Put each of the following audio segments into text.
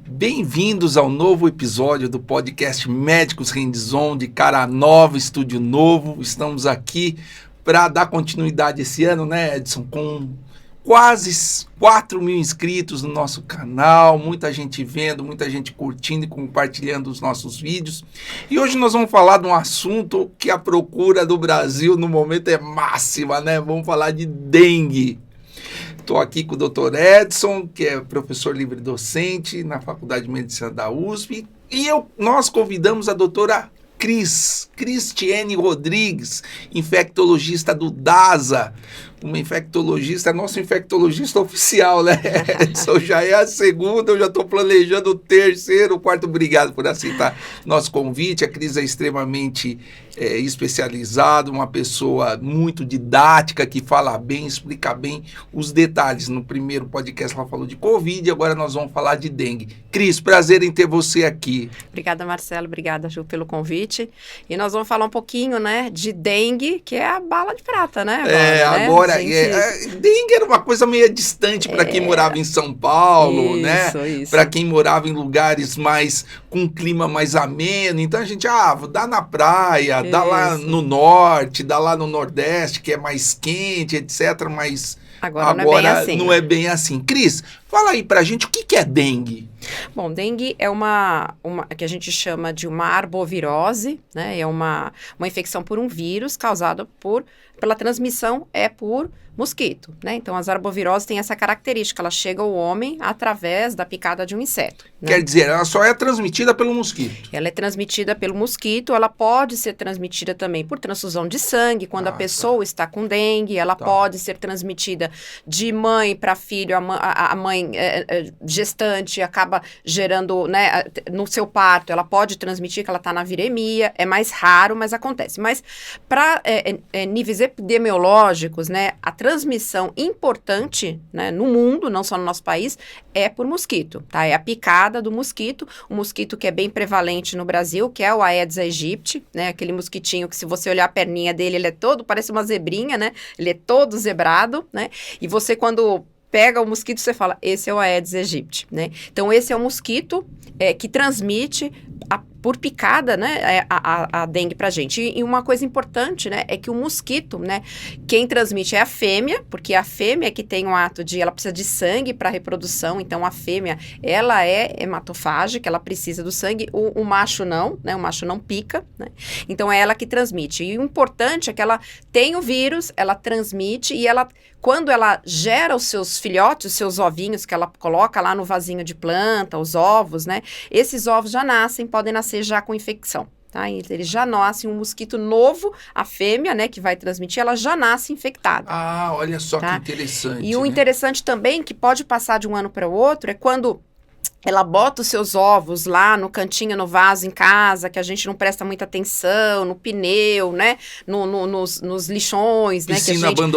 Bem-vindos ao novo episódio do podcast Médicos Hands-On, de cara nova, estúdio novo. Estamos aqui para dar continuidade esse ano, né, Edson? Com quase 4 mil inscritos no nosso canal, muita gente vendo, muita gente curtindo e compartilhando os nossos vídeos. E hoje nós vamos falar de um assunto que a procura do Brasil no momento é máxima, né? Vamos falar de dengue. Estou aqui com o Dr. Edson, que é professor livre-docente na Faculdade de Medicina da USP, e nós convidamos a doutora Cristiane Rodrigues, infectologista do DASA, uma infectologista, nosso infectologista oficial, né? Edson, já é a segunda, eu já estou planejando o terceiro, o quarto. Obrigado por aceitar nosso convite. A Cris é extremamente especializada, uma pessoa muito didática, que fala bem, explica bem os detalhes. No primeiro podcast ela falou de Covid, agora nós vamos falar de dengue. Cris, prazer em ter você aqui. Obrigada, Marcelo, obrigada, Ju, pelo convite. E nós vamos falar um pouquinho, né, de dengue, que é a bala de prata, né? Agora dengue era uma coisa meio distante para quem morava em São Paulo, né? Para quem morava em lugares mais com clima mais ameno. Então a gente, dá na praia, dá lá no norte, dá lá no nordeste, que é mais quente, etc. Mas agora não é bem assim. Cris, fala aí pra gente o que é dengue. Bom, dengue é uma que a gente chama de uma arbovirose, né? É uma infecção por um vírus causada pela transmissão por mosquito, né? Então, as arboviroses têm essa característica, ela chega ao homem através da picada de um inseto. Né? Quer dizer, ela só é transmitida pelo mosquito. Ela é transmitida pelo mosquito, ela pode ser transmitida também por transfusão de sangue, quando a pessoa está com dengue, ela pode ser transmitida de mãe para filho, a mãe gestante acaba gerando, né, no seu parto, ela pode transmitir que ela está na viremia, é mais raro, mas acontece. Mas para níveis epidemiológicos, né, a transmissão importante, né, no mundo, não só no nosso país, é por mosquito, tá? É a picada do mosquito, o mosquito que é bem prevalente no Brasil, que é o Aedes aegypti, né? Aquele mosquitinho que, se você olhar a perninha dele, ele é todo, parece uma zebrinha, né? Ele é todo zebrado, né? E você, quando pega o mosquito, você fala, esse é o Aedes aegypti, né? Então, esse é o mosquito que transmite por picada, né, a dengue pra gente. E uma coisa importante, né, é que o mosquito, né, quem transmite é a fêmea, porque a fêmea que tem um ato ela precisa de sangue para reprodução, então a fêmea, ela é hematofágica, ela precisa do sangue, o macho não, né, o macho não pica, né, então é ela que transmite. E o importante é que ela tem o vírus, ela transmite e ela, quando ela gera os seus filhotes, os seus ovinhos que ela coloca lá no vasinho de planta, os ovos, né, esses ovos já podem nascer já com infecção, tá? Eles já nascem, um mosquito novo, a fêmea, né, que vai transmitir, ela já nasce infectada. Olha só, tá? Que interessante. E o interessante também, que pode passar de um ano para o outro, é quando ela bota os seus ovos lá no cantinho, no vaso em casa, que a gente não presta muita atenção, no pneu, né? Nos lixões, né?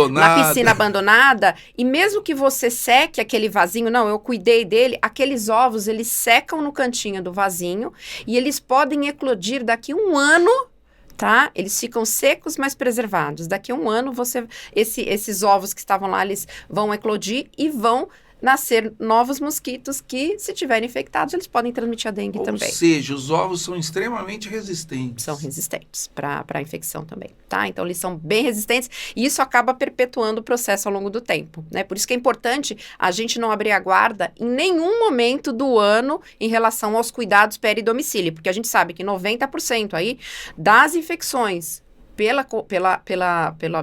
Na piscina abandonada. E mesmo que você seque aquele vasinho, não, eu cuidei dele, aqueles ovos, eles secam no cantinho do vasinho e eles podem eclodir daqui um ano. Tá? Eles ficam secos, mas preservados. Daqui a um ano, esses ovos que estavam lá, eles vão eclodir e vão nascer novos mosquitos que, se tiverem infectados, eles podem transmitir a dengue também. Ou seja, os ovos são extremamente resistentes. São resistentes para a infecção também, tá? Então, eles são bem resistentes e isso acaba perpetuando o processo ao longo do tempo, né? Por isso que é importante a gente não abrir a guarda em nenhum momento do ano em relação aos cuidados peri-domicílio, porque a gente sabe que 90% aí das infecções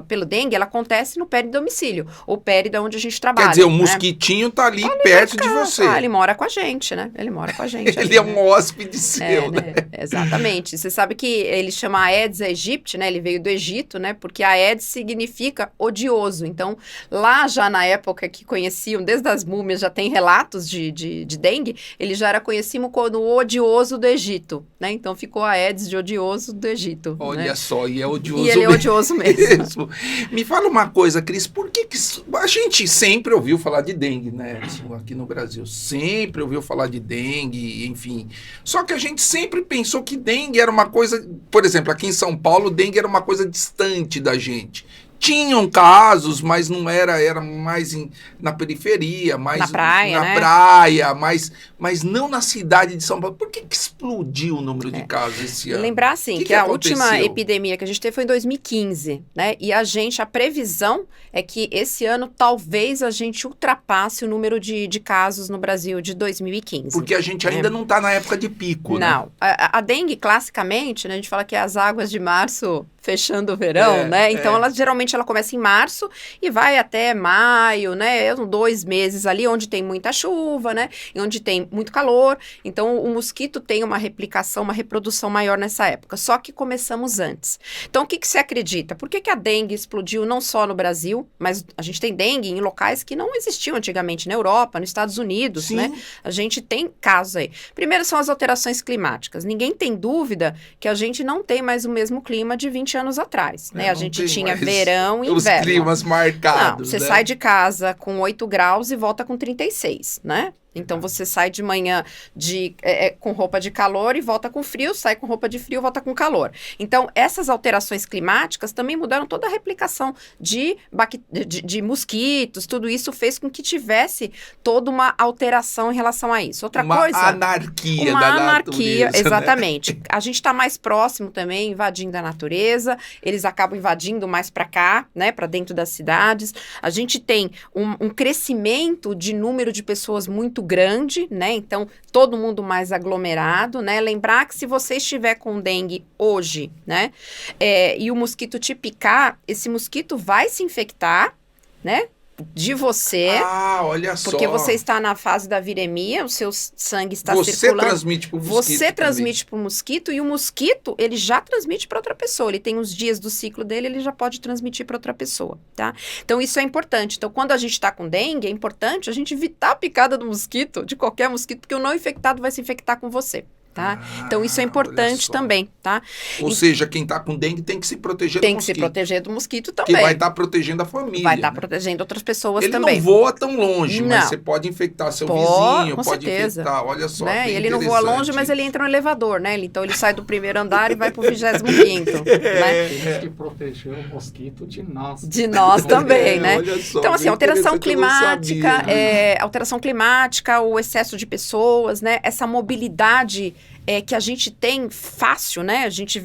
pelo dengue, ela acontece no peri-domicílio, ou peri de onde a gente trabalha. Quer dizer, o mosquitinho tá ali perto de você. Ele mora com a gente, né? Ele mora com a gente. Ele é um hóspede seu, né? Exatamente. Você sabe que ele chama Aedes aegypti, né? Ele veio do Egito, né? Porque Aedes significa odioso. Então, lá já na época que conheciam, desde as múmias já tem relatos de dengue, ele já era conhecido como o odioso do Egito, né? Então, ficou Aedes de odioso do Egito. Olha, né? Só, e é odioso. E ele é odioso mesmo. Me fala uma coisa, Cris, por que a gente sempre ouviu falar de dengue, né? Aqui no Brasil, sempre ouviu falar de dengue, enfim. Só que a gente sempre pensou que dengue era uma coisa, por exemplo, aqui em São Paulo, dengue era uma coisa distante da gente. tinham casos, mas não era mais na periferia, mais na praia, na né? praia, mas não na cidade de São Paulo. Por que explodiu o número de casos esse ano? Lembrar, assim, que a última aconteceu? epidemia que a gente teve foi em 2015, né? E a previsão é que esse ano talvez a gente ultrapasse o número de casos no Brasil de 2015. Porque a gente ainda não está na época de pico, né? Não. A dengue, classicamente, né, a gente fala que é as águas de março fechando o verão, né? Então, geralmente ela começa em março e vai até maio, né? 2 meses ali, onde tem muita chuva, né? E onde tem muito calor. Então, o mosquito tem uma replicação, uma reprodução maior nessa época. Só que começamos antes. Então, o que você acredita? Por que a dengue explodiu não só no Brasil, mas a gente tem dengue em locais que não existiam antigamente, na Europa, nos Estados Unidos, Sim. né? A gente tem casos aí. Primeiro são as alterações climáticas. Ninguém tem dúvida que a gente não tem mais o mesmo clima de 20 anos atrás, né? A gente tinha verão e inverno. Os climas marcados, Não, você sai de casa com 8 graus e volta com 36, né? Então, você sai de manhã com roupa de calor e volta com frio, sai com roupa de frio e volta com calor. Então, essas alterações climáticas também mudaram toda a replicação de mosquitos, tudo isso fez com que tivesse toda uma alteração em relação a isso. Outra coisa... Uma anarquia natureza, exatamente. Né? A gente está mais próximo também, invadindo a natureza, eles acabam invadindo mais para cá, né, para dentro das cidades. A gente tem um crescimento de número de pessoas muito grande, né? Então, todo mundo mais aglomerado, né? Lembrar que se você estiver com dengue hoje, né? E o mosquito te picar, esse mosquito vai se infectar, né? De você. Olha só. Porque você está na fase da viremia, o seu sangue está circulando. Você transmite para o mosquito. Você transmite para o mosquito e o mosquito, ele já transmite para outra pessoa. Ele tem os dias do ciclo dele, ele já pode transmitir para outra pessoa, tá? Então, isso é importante. Então, quando a gente está com dengue, é importante a gente evitar a picada do mosquito, de qualquer mosquito, porque o não infectado vai se infectar com você. Tá? Então, isso é importante também, tá? Ou seja, quem tá com dengue tem que se proteger do mosquito. Tem que se proteger do mosquito também. Que vai estar protegendo a família. Vai estar protegendo outras pessoas também. Ele não voa tão longe, mas você pode infectar seu vizinho, pode infectar, olha só. Né? Ele não voa longe, mas ele entra no elevador, né? Então, ele sai do primeiro andar e vai pro 25º, né? Temos que proteger o mosquito de nós. De nós também, né? Olha só, então, assim, alteração climática, o excesso de pessoas, né? Essa mobilidade que a gente tem fácil, né? A gente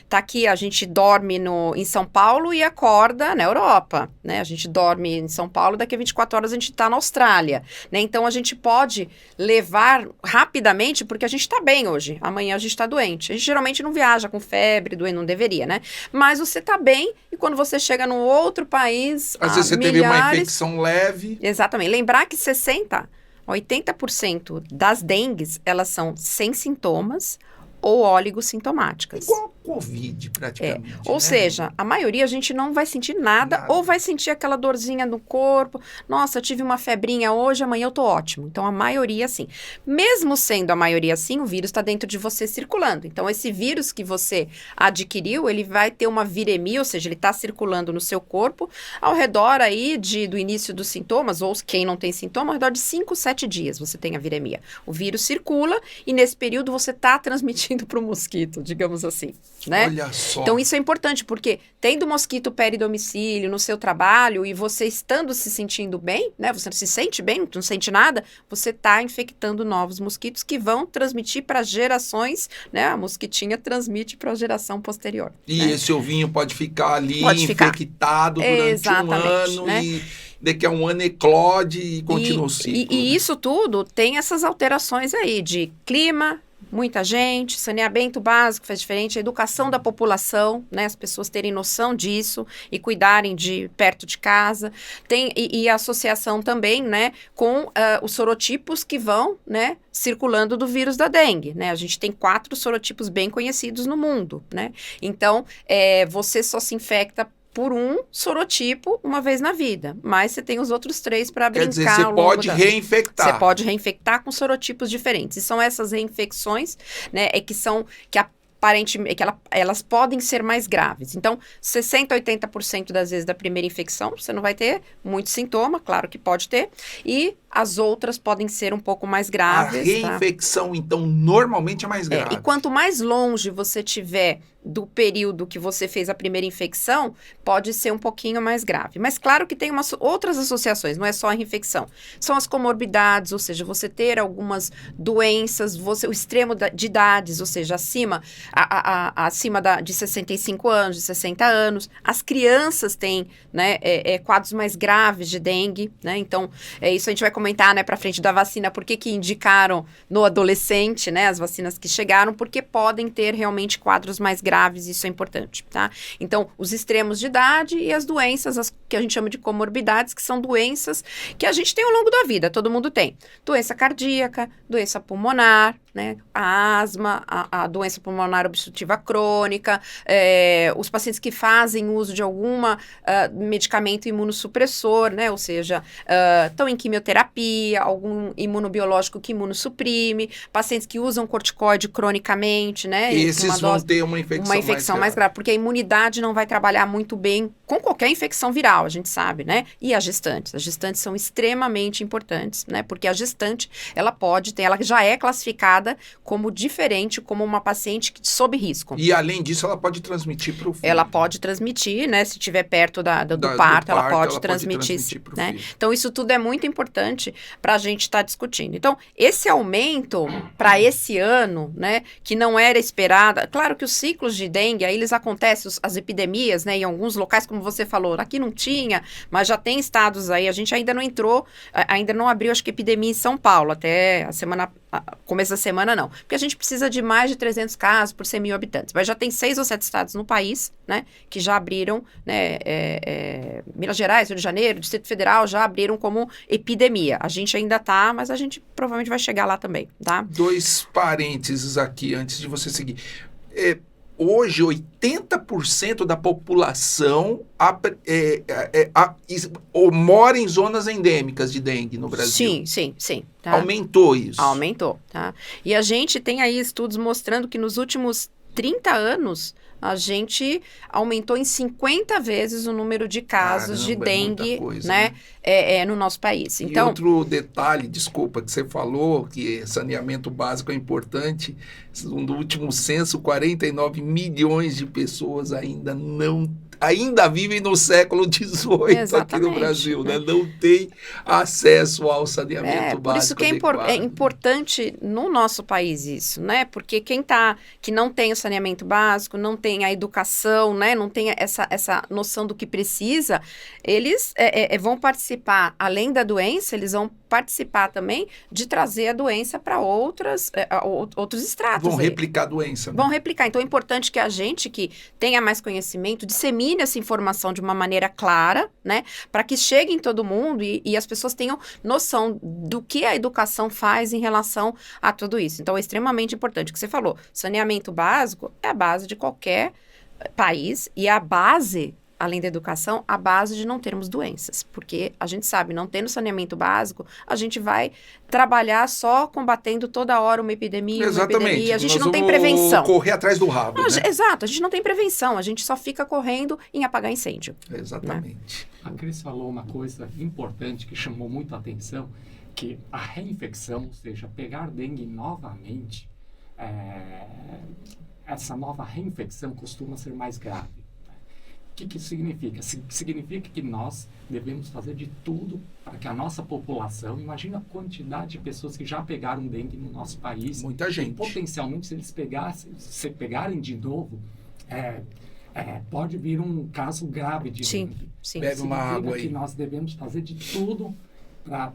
tá aqui, a gente dorme em São Paulo e acorda na Europa, né? A gente dorme em São Paulo, daqui a 24 horas a gente tá na Austrália, né? Então, a gente pode levar rapidamente, porque a gente tá bem hoje, amanhã a gente tá doente. A gente geralmente não viaja com febre, doente, não deveria, né? Mas você tá bem e quando você chega num outro país, às vezes você teve uma infecção leve. Exatamente. Lembrar que 80% das dengues, elas são sem sintomas ou oligossintomáticas. Igual Covid, praticamente. Ou seja, a maioria a gente não vai sentir nada, ou vai sentir aquela dorzinha no corpo. Nossa, eu tive uma febrinha hoje, amanhã eu tô ótimo. Então, a maioria, sim. Mesmo sendo a maioria assim, o vírus está dentro de você circulando. Então, esse vírus que você adquiriu, ele vai ter uma viremia, ou seja, ele está circulando no seu corpo ao redor aí do início dos sintomas, ou quem não tem sintoma, ao redor de 5, 7 dias você tem a viremia. O vírus circula e nesse período você está transmitindo para o mosquito, digamos assim. Né? Olha só. Então, isso é importante, porque tendo mosquito peridomicílio no seu trabalho e você estando se sentindo bem, né? Você não se sente bem, não sente nada, você está infectando novos mosquitos que vão transmitir para gerações, né? A mosquitinha transmite para a geração posterior. E né? esse ovinho pode ficar ali infectado durante um ano, né? E daqui a um ano eclode e continua o ciclo. E isso tudo tem essas alterações aí de clima, muita gente, saneamento básico faz diferente, a educação da população, né, as pessoas terem noção disso e cuidarem de perto de casa, e a associação também, né, com os sorotipos que vão, né, circulando do vírus da dengue, né, a gente tem 4 sorotipos bem conhecidos no mundo, né, então você só se infecta por um sorotipo uma vez na vida, mas você tem os outros 3 para brincar. Quer dizer, você pode reinfectar. Você pode reinfectar com sorotipos diferentes. E são essas reinfecções, né, que aparentemente, elas podem ser mais graves. Então, 60% a 80% das vezes da primeira infecção, você não vai ter muito sintoma, claro que pode ter, e as outras podem ser um pouco mais graves. A reinfecção, então, normalmente é mais grave. E quanto mais longe você tiver do período que você fez a primeira infecção, pode ser um pouquinho mais grave. Mas claro que tem outras associações, não é só a infecção. São as comorbidades, ou seja, você ter algumas doenças, o extremo de idades, ou seja, acima de 65 anos, de 60 anos. As crianças têm, né, quadros mais graves de dengue, né? Então, isso a gente vai comentar, né, para frente da vacina, por que indicaram no adolescente, né, as vacinas que chegaram, porque podem ter realmente quadros mais graves, isso é importante, tá? Então, os extremos de idade e as doenças, as que a gente chama de comorbidades, que são doenças que a gente tem ao longo da vida, todo mundo tem. Doença cardíaca, doença pulmonar, né? A asma, a doença pulmonar obstrutiva crônica, os pacientes que fazem uso de alguma medicamento imunossupressor, né? Ou seja, estão em quimioterapia, algum imunobiológico que imunossuprime, pacientes que usam corticoide cronicamente, né? Esses vão ter uma infecção mais grave, porque a imunidade não vai trabalhar muito bem com qualquer infecção viral, a gente sabe, né? E as gestantes são extremamente importantes, né? Porque a gestante, ela já é classificada como diferente, como uma paciente sob risco. E além disso, ela pode transmitir para o filho. Ela pode transmitir, né? Se estiver perto do parto, ela pode transmitir, né? Então, isso tudo é muito importante para a gente estar discutindo. Então, esse aumento para esse ano, né? Que não era esperado. Claro que os ciclos de dengue, aí eles acontecem, as epidemias, né? Em alguns locais, como você falou, aqui não tinha, mas já tem estados aí. A gente ainda não entrou, ainda não abriu, acho que epidemia em São Paulo, até começo da semana não, porque a gente precisa de mais de 300 casos por 100 mil habitantes, mas já tem 6 ou 7 estados no país, né, que já abriram, né, Minas Gerais, Rio de Janeiro, Distrito Federal já abriram como epidemia. A gente ainda tá, mas a gente provavelmente vai chegar lá também, tá? 2 parênteses aqui, antes de você seguir. Hoje, 80% da população mora em zonas endêmicas de dengue no Brasil. Sim. Tá? Aumentou isso. Aumentou, tá? E a gente tem aí estudos mostrando que nos últimos 30 anos, a gente aumentou em 50 vezes o número de casos de dengue, coisa, né? No nosso país. Então, e outro detalhe, desculpa, que você falou, que saneamento básico é importante. No último censo, 49 milhões de pessoas ainda vivem no século XVIII aqui no Brasil, né? Não tem acesso ao saneamento básico. Por isso que é importante no nosso país isso, né? Porque que não tem o saneamento básico, não tem a educação, né? Não tem essa noção do que precisa, eles vão participar, além da doença, eles vão participar também de trazer a doença para outros estratos. Vão replicar a doença. Né? Vão replicar. Então, é importante que a gente que tenha mais conhecimento, dissemine essa informação de uma maneira clara, né? Para que chegue em todo mundo e as pessoas tenham noção do que a educação faz em relação a tudo isso. Então, é extremamente importante o que você falou. Saneamento básico é a base de qualquer país e a base, além da educação, a base de não termos doenças. Porque a gente sabe, não tendo saneamento básico, a gente vai trabalhar só combatendo toda hora uma epidemia, a gente não tem prevenção. Correr atrás do rabo, né? Exato, a gente não tem prevenção, a gente só fica correndo em apagar incêndio. Exatamente. Né? A Cris falou uma coisa importante que chamou muito a atenção, que a reinfecção, ou seja, pegar dengue novamente, essa nova reinfecção costuma ser mais grave. O que isso significa? Significa que nós devemos fazer de tudo para que a nossa população, imagina a quantidade de pessoas que já pegaram dengue no nosso país. Muita gente. E potencialmente, se eles pegarem de novo, pode vir um caso grave de dengue. Sim. Bebe uma água aí. Que nós devemos fazer de tudo para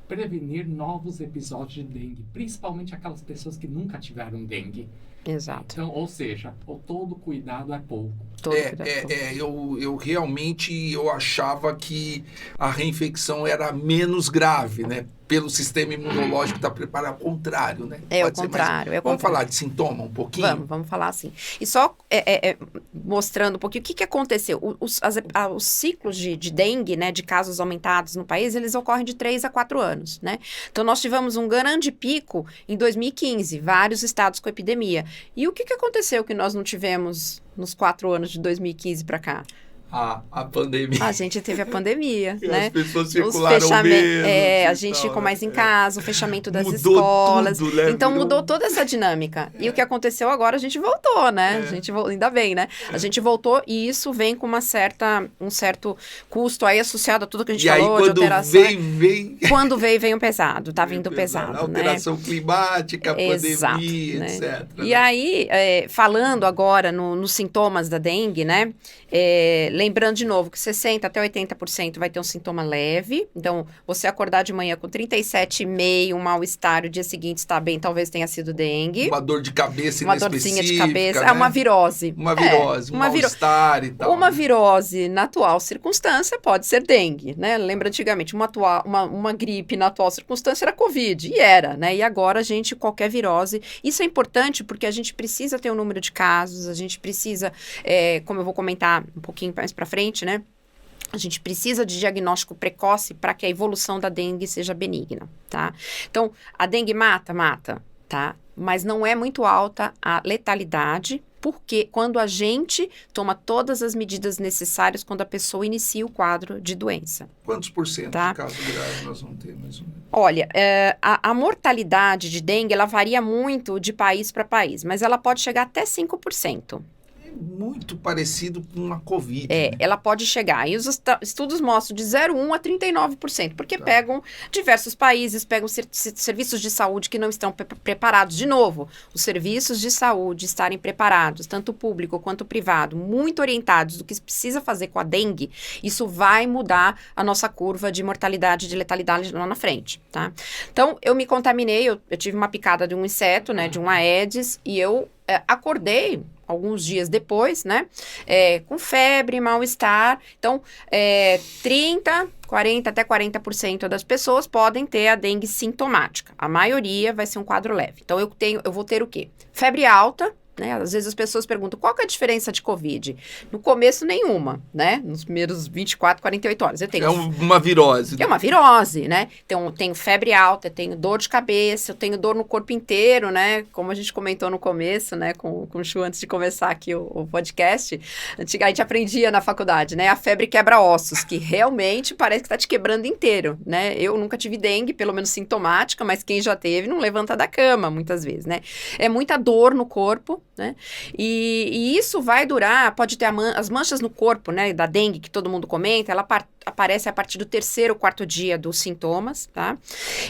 prevenir novos episódios de dengue, principalmente aquelas pessoas que nunca tiveram dengue. Exato. Então, ou seja, todo cuidado é pouco. Eu realmente achava que a reinfecção era menos grave, né? Pelo sistema imunológico estar preparado, ao contrário, né? É o contrário. Vamos falar de sintoma um pouquinho? Vamos falar assim. E só mostrando um pouquinho o que aconteceu. Os ciclos de dengue, né, de casos aumentados no país, eles ocorrem de 3 a 4 anos, né? Então, nós tivemos um grande pico em 2015, vários estados com epidemia. E o que aconteceu que nós não tivemos nos 4 anos de 2015 para cá? A pandemia. A gente teve a pandemia, né? As pessoas circularam menos. A gente ficou mais em casa, o fechamento das Mudou escolas. tudo, né? Então mudou toda essa dinâmica. E o que aconteceu agora, a gente voltou, né? A gente ainda bem, né? A gente voltou e isso vem com um certo custo aí associado a tudo que a gente falou, de alteração. Quando veio pesado, tá vindo pesado, alteração climática, exato, pandemia, né? etc. E aí, falando agora nos sintomas da dengue, né? Lembrando de novo que 60% até 80% vai ter um sintoma leve. Então, você acordar de manhã com 37,5, um mal-estar, o dia seguinte está bem, talvez tenha sido dengue. Uma dor de cabeça uma dorzinha de cabeça. né? Uma virose. Um mal-estar e tal. Uma virose na atual circunstância pode ser dengue, né? Lembra antigamente, uma gripe na atual circunstância era Covid, e era, né? E agora qualquer virose. Isso é importante porque a gente precisa ter um número de casos, a gente precisa, como eu vou comentar um pouquinho mais para frente, né? A gente precisa de diagnóstico precoce para que a evolução da dengue seja benigna, tá? Então, a dengue mata, tá? Mas não é muito alta a letalidade, porque quando a gente toma todas as medidas necessárias quando a pessoa inicia o quadro de doença. Quantos por cento tá? de casos graves nós vamos ter, mais ou menos? Olha, a mortalidade de dengue, ela varia muito de país para país, mas ela pode chegar até 5%. Muito parecido com a Covid. Né? Ela pode chegar. E os estudos mostram de 0,1% a 39%, porque pegam diversos países, pegam serviços de saúde que não estão preparados. De novo, os serviços de saúde estarem preparados, tanto público quanto privado, muito orientados do que precisa fazer com a dengue, isso vai mudar a nossa curva de mortalidade, de letalidade lá na frente, tá? Então, eu me contaminei, eu tive uma picada de um inseto, né, de um Aedes, e eu acordei alguns dias depois, né, com febre, mal-estar. Então, 40% até 40% das pessoas podem ter a dengue sintomática. A maioria vai ser um quadro leve. Então, eu vou ter o quê? Febre alta, né? Às vezes as pessoas perguntam, qual que é a diferença de Covid? No começo, nenhuma, né? Nos primeiros 24, 48 horas. Eu tenho uma virose. É uma virose, né? Então, eu tenho febre alta, eu tenho dor de cabeça, eu tenho dor no corpo inteiro, né? Como a gente comentou no começo, né? Com o Chu, antes de começar aqui o podcast. A gente aprendia na faculdade, né? A febre quebra ossos, que realmente parece que tá te quebrando inteiro, né? Eu nunca tive dengue, pelo menos sintomática, mas quem já teve não levanta da cama, muitas vezes, né? É muita dor no corpo, né? E isso vai durar, pode ter as manchas no corpo, né, da dengue, que todo mundo comenta, ela aparece a partir do 3º, 4º dia dos sintomas, tá?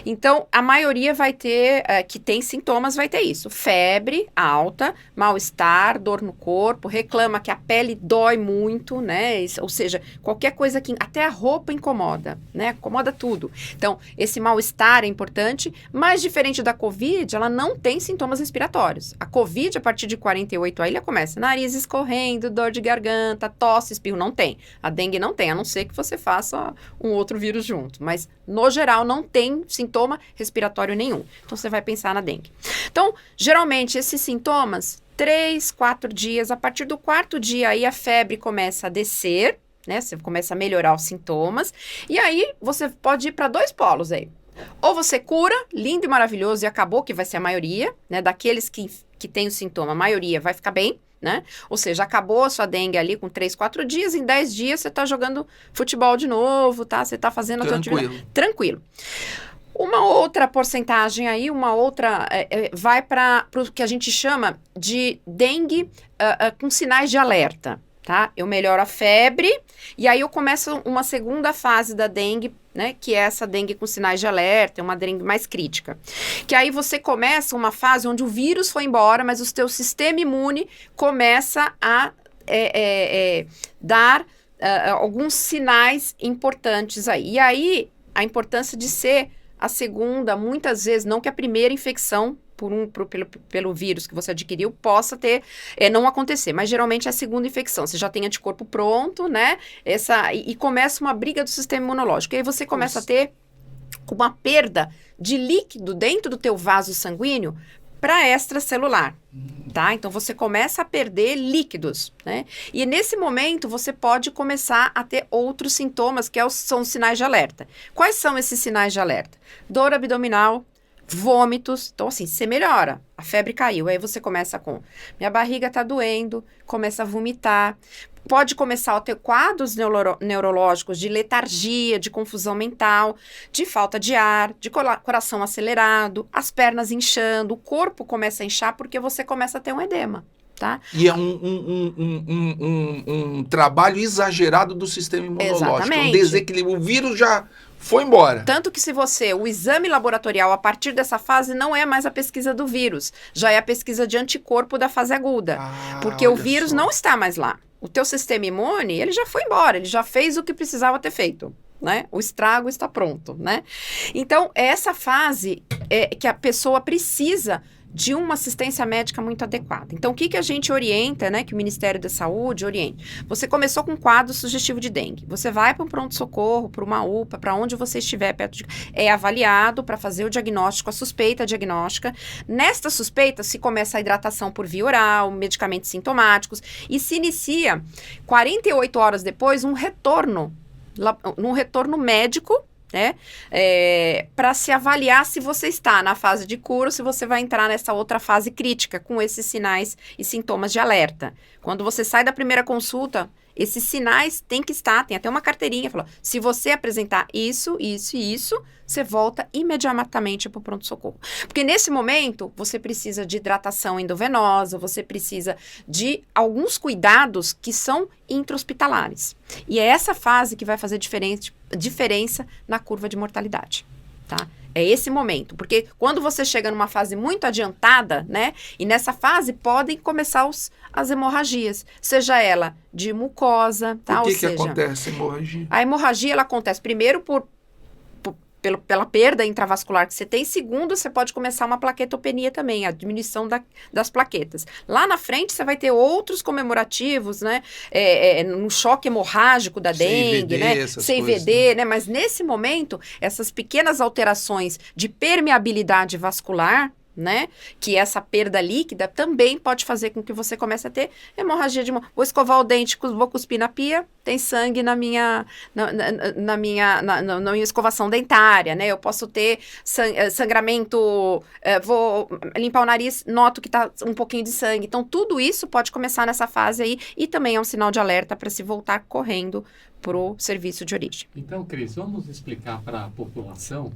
Então, a maioria vai ter, que tem sintomas, vai ter isso, febre alta, mal-estar, dor no corpo, reclama que a pele dói muito, né, ou seja, qualquer coisa que, até a roupa incomoda, né, incomoda tudo. Então, esse mal-estar é importante, mas diferente da Covid, ela não tem sintomas respiratórios. A Covid, a partir de 48, aí ela começa nariz escorrendo, dor de garganta, tosse, espirro, não tem. A dengue não tem, a não ser que você faça um outro vírus junto. Mas, no geral, não tem sintoma respiratório nenhum. Então, você vai pensar na dengue. Então, geralmente, esses sintomas, 3, 4 dias, a partir do 4º dia, aí a febre começa a descer, né? Você começa a melhorar os sintomas. E aí, você pode ir para 2 polos aí. Ou você cura, lindo e maravilhoso, e acabou, que vai ser a maioria, né? Daqueles que tem o sintoma, a maioria vai ficar bem, né? Ou seja, acabou a sua dengue ali com 3, 4 dias, em 10 dias você tá jogando futebol de novo, tá? Você tá fazendo a sua atividade. Tranquilo. Uma outra porcentagem aí, vai para o que a gente chama de dengue com sinais de alerta, tá? Eu melhoro a febre e aí eu começo uma segunda fase da dengue, né, que é essa dengue com sinais de alerta, é uma dengue mais crítica. Que aí você começa uma fase onde o vírus foi embora, mas o teu sistema imune começa a dar alguns sinais importantes aí. E aí, a importância de ser a segunda, muitas vezes, não que a primeira infecção pelo vírus que você adquiriu possa não acontecer, mas geralmente é a segunda infecção, você já tem anticorpo pronto, né, e começa uma briga do sistema imunológico, e aí você começa a ter uma perda de líquido dentro do teu vaso sanguíneo para extracelular, tá? Então, você começa a perder líquidos, né? E nesse momento, você pode começar a ter outros sintomas, que são os sinais de alerta. Quais são esses sinais de alerta? Dor abdominal, vômitos. Então, assim, você melhora, a febre caiu, aí você começa com, minha barriga tá doendo, começa a vomitar. pode começar a ter quadros neurológicos de letargia, de confusão mental, de falta de ar, de coração acelerado, as pernas inchando, o corpo começa a inchar porque você começa a ter um edema. Tá? E é um trabalho exagerado do sistema imunológico. Exatamente. Um desequilíbrio. O vírus já foi embora. Tanto que o exame laboratorial a partir dessa fase não é mais a pesquisa do vírus, já é a pesquisa de anticorpo da fase aguda. Porque o vírus não está mais lá. O teu sistema imune, ele já foi embora, ele já fez o que precisava ter feito. Né? O estrago está pronto, né? Então, é essa fase que a pessoa precisa de uma assistência médica muito adequada. Então, o que a gente orienta, né, que o Ministério da Saúde orienta? Você começou com um quadro sugestivo de dengue, você vai para um pronto-socorro, para uma UPA, para onde você estiver perto é avaliado para fazer o diagnóstico, a suspeita diagnóstica. Nesta suspeita, se começa a hidratação por via oral, medicamentos sintomáticos, e se inicia, 48 horas depois, um retorno médico, né, para se avaliar se você está na fase de cura ou se você vai entrar nessa outra fase crítica, com esses sinais e sintomas de alerta. Quando você sai da primeira consulta, esses sinais têm que estar, tem até uma carteirinha, fala, se você apresentar isso, isso e isso, você volta imediatamente para o pronto-socorro. Porque nesse momento, você precisa de hidratação endovenosa, você precisa de alguns cuidados que são intra-hospitalares. E é essa fase que vai fazer diferença na curva de mortalidade, tá? É esse momento, porque quando você chega numa fase muito adiantada, né, e nessa fase podem começar as hemorragias, seja ela de mucosa, tá? Por que acontece a hemorragia? A hemorragia, ela acontece primeiro pela perda intravascular que você tem, segundo, você pode começar uma plaquetopenia também, a diminuição das plaquetas. Lá na frente, você vai ter outros comemorativos, né, no choque hemorrágico da dengue, né, CIVD, né, mas nesse momento, essas pequenas alterações de permeabilidade vascular, né, que essa perda líquida também pode fazer com que você comece a ter hemorragia de vou escovar o dente, vou cuspir na pia, tem sangue na minha escovação dentária, né, eu posso ter sangramento, vou limpar o nariz, noto que tá um pouquinho de sangue, então tudo isso pode começar nessa fase aí e também é um sinal de alerta para se voltar correndo pro serviço de origem. Então, Cris, vamos explicar para a população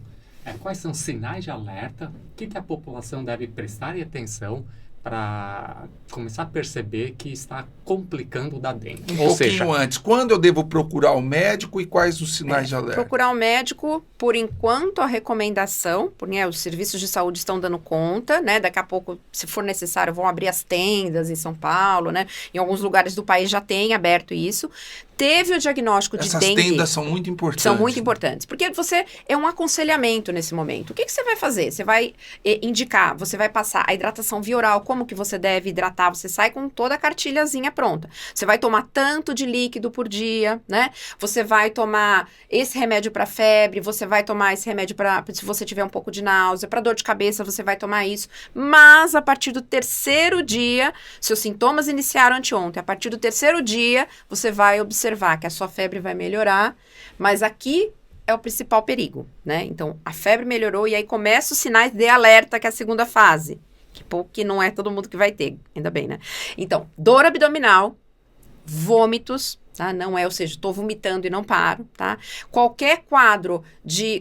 quais são os sinais de alerta, o que a população deve prestar atenção para começar a perceber que está complicando da dengue. Ou seja, antes, quando eu devo procurar o médico e quais os sinais de alerta? Procurar o médico, por enquanto, a recomendação, porque os serviços de saúde estão dando conta, né? Daqui a pouco, se for necessário, vão abrir as tendas em São Paulo, né? Em alguns lugares do país já tem aberto isso. Teve o diagnóstico de dengue. Essas tendas são muito importantes. São muito importantes, porque você é um aconselhamento nesse momento. O que você vai fazer? Você vai indicar, você vai passar a hidratação via oral, como que você deve hidratar, você sai com toda a cartilhazinha pronta. Você vai tomar tanto de líquido por dia, né? Você vai tomar esse remédio para febre, você vai tomar esse remédio para se você tiver um pouco de náusea, para dor de cabeça, você vai tomar isso. Mas a partir do terceiro dia, seus sintomas iniciaram anteontem, a partir do terceiro dia, você vai observar que a sua febre vai melhorar, mas aqui é o principal perigo, né? Então, a febre melhorou e aí começam os sinais de alerta, que é a segunda fase, que não é todo mundo que vai ter, ainda bem, né? Então, dor abdominal, vômitos, tá? Não é, ou seja, estou vomitando e não paro, tá? Qualquer quadro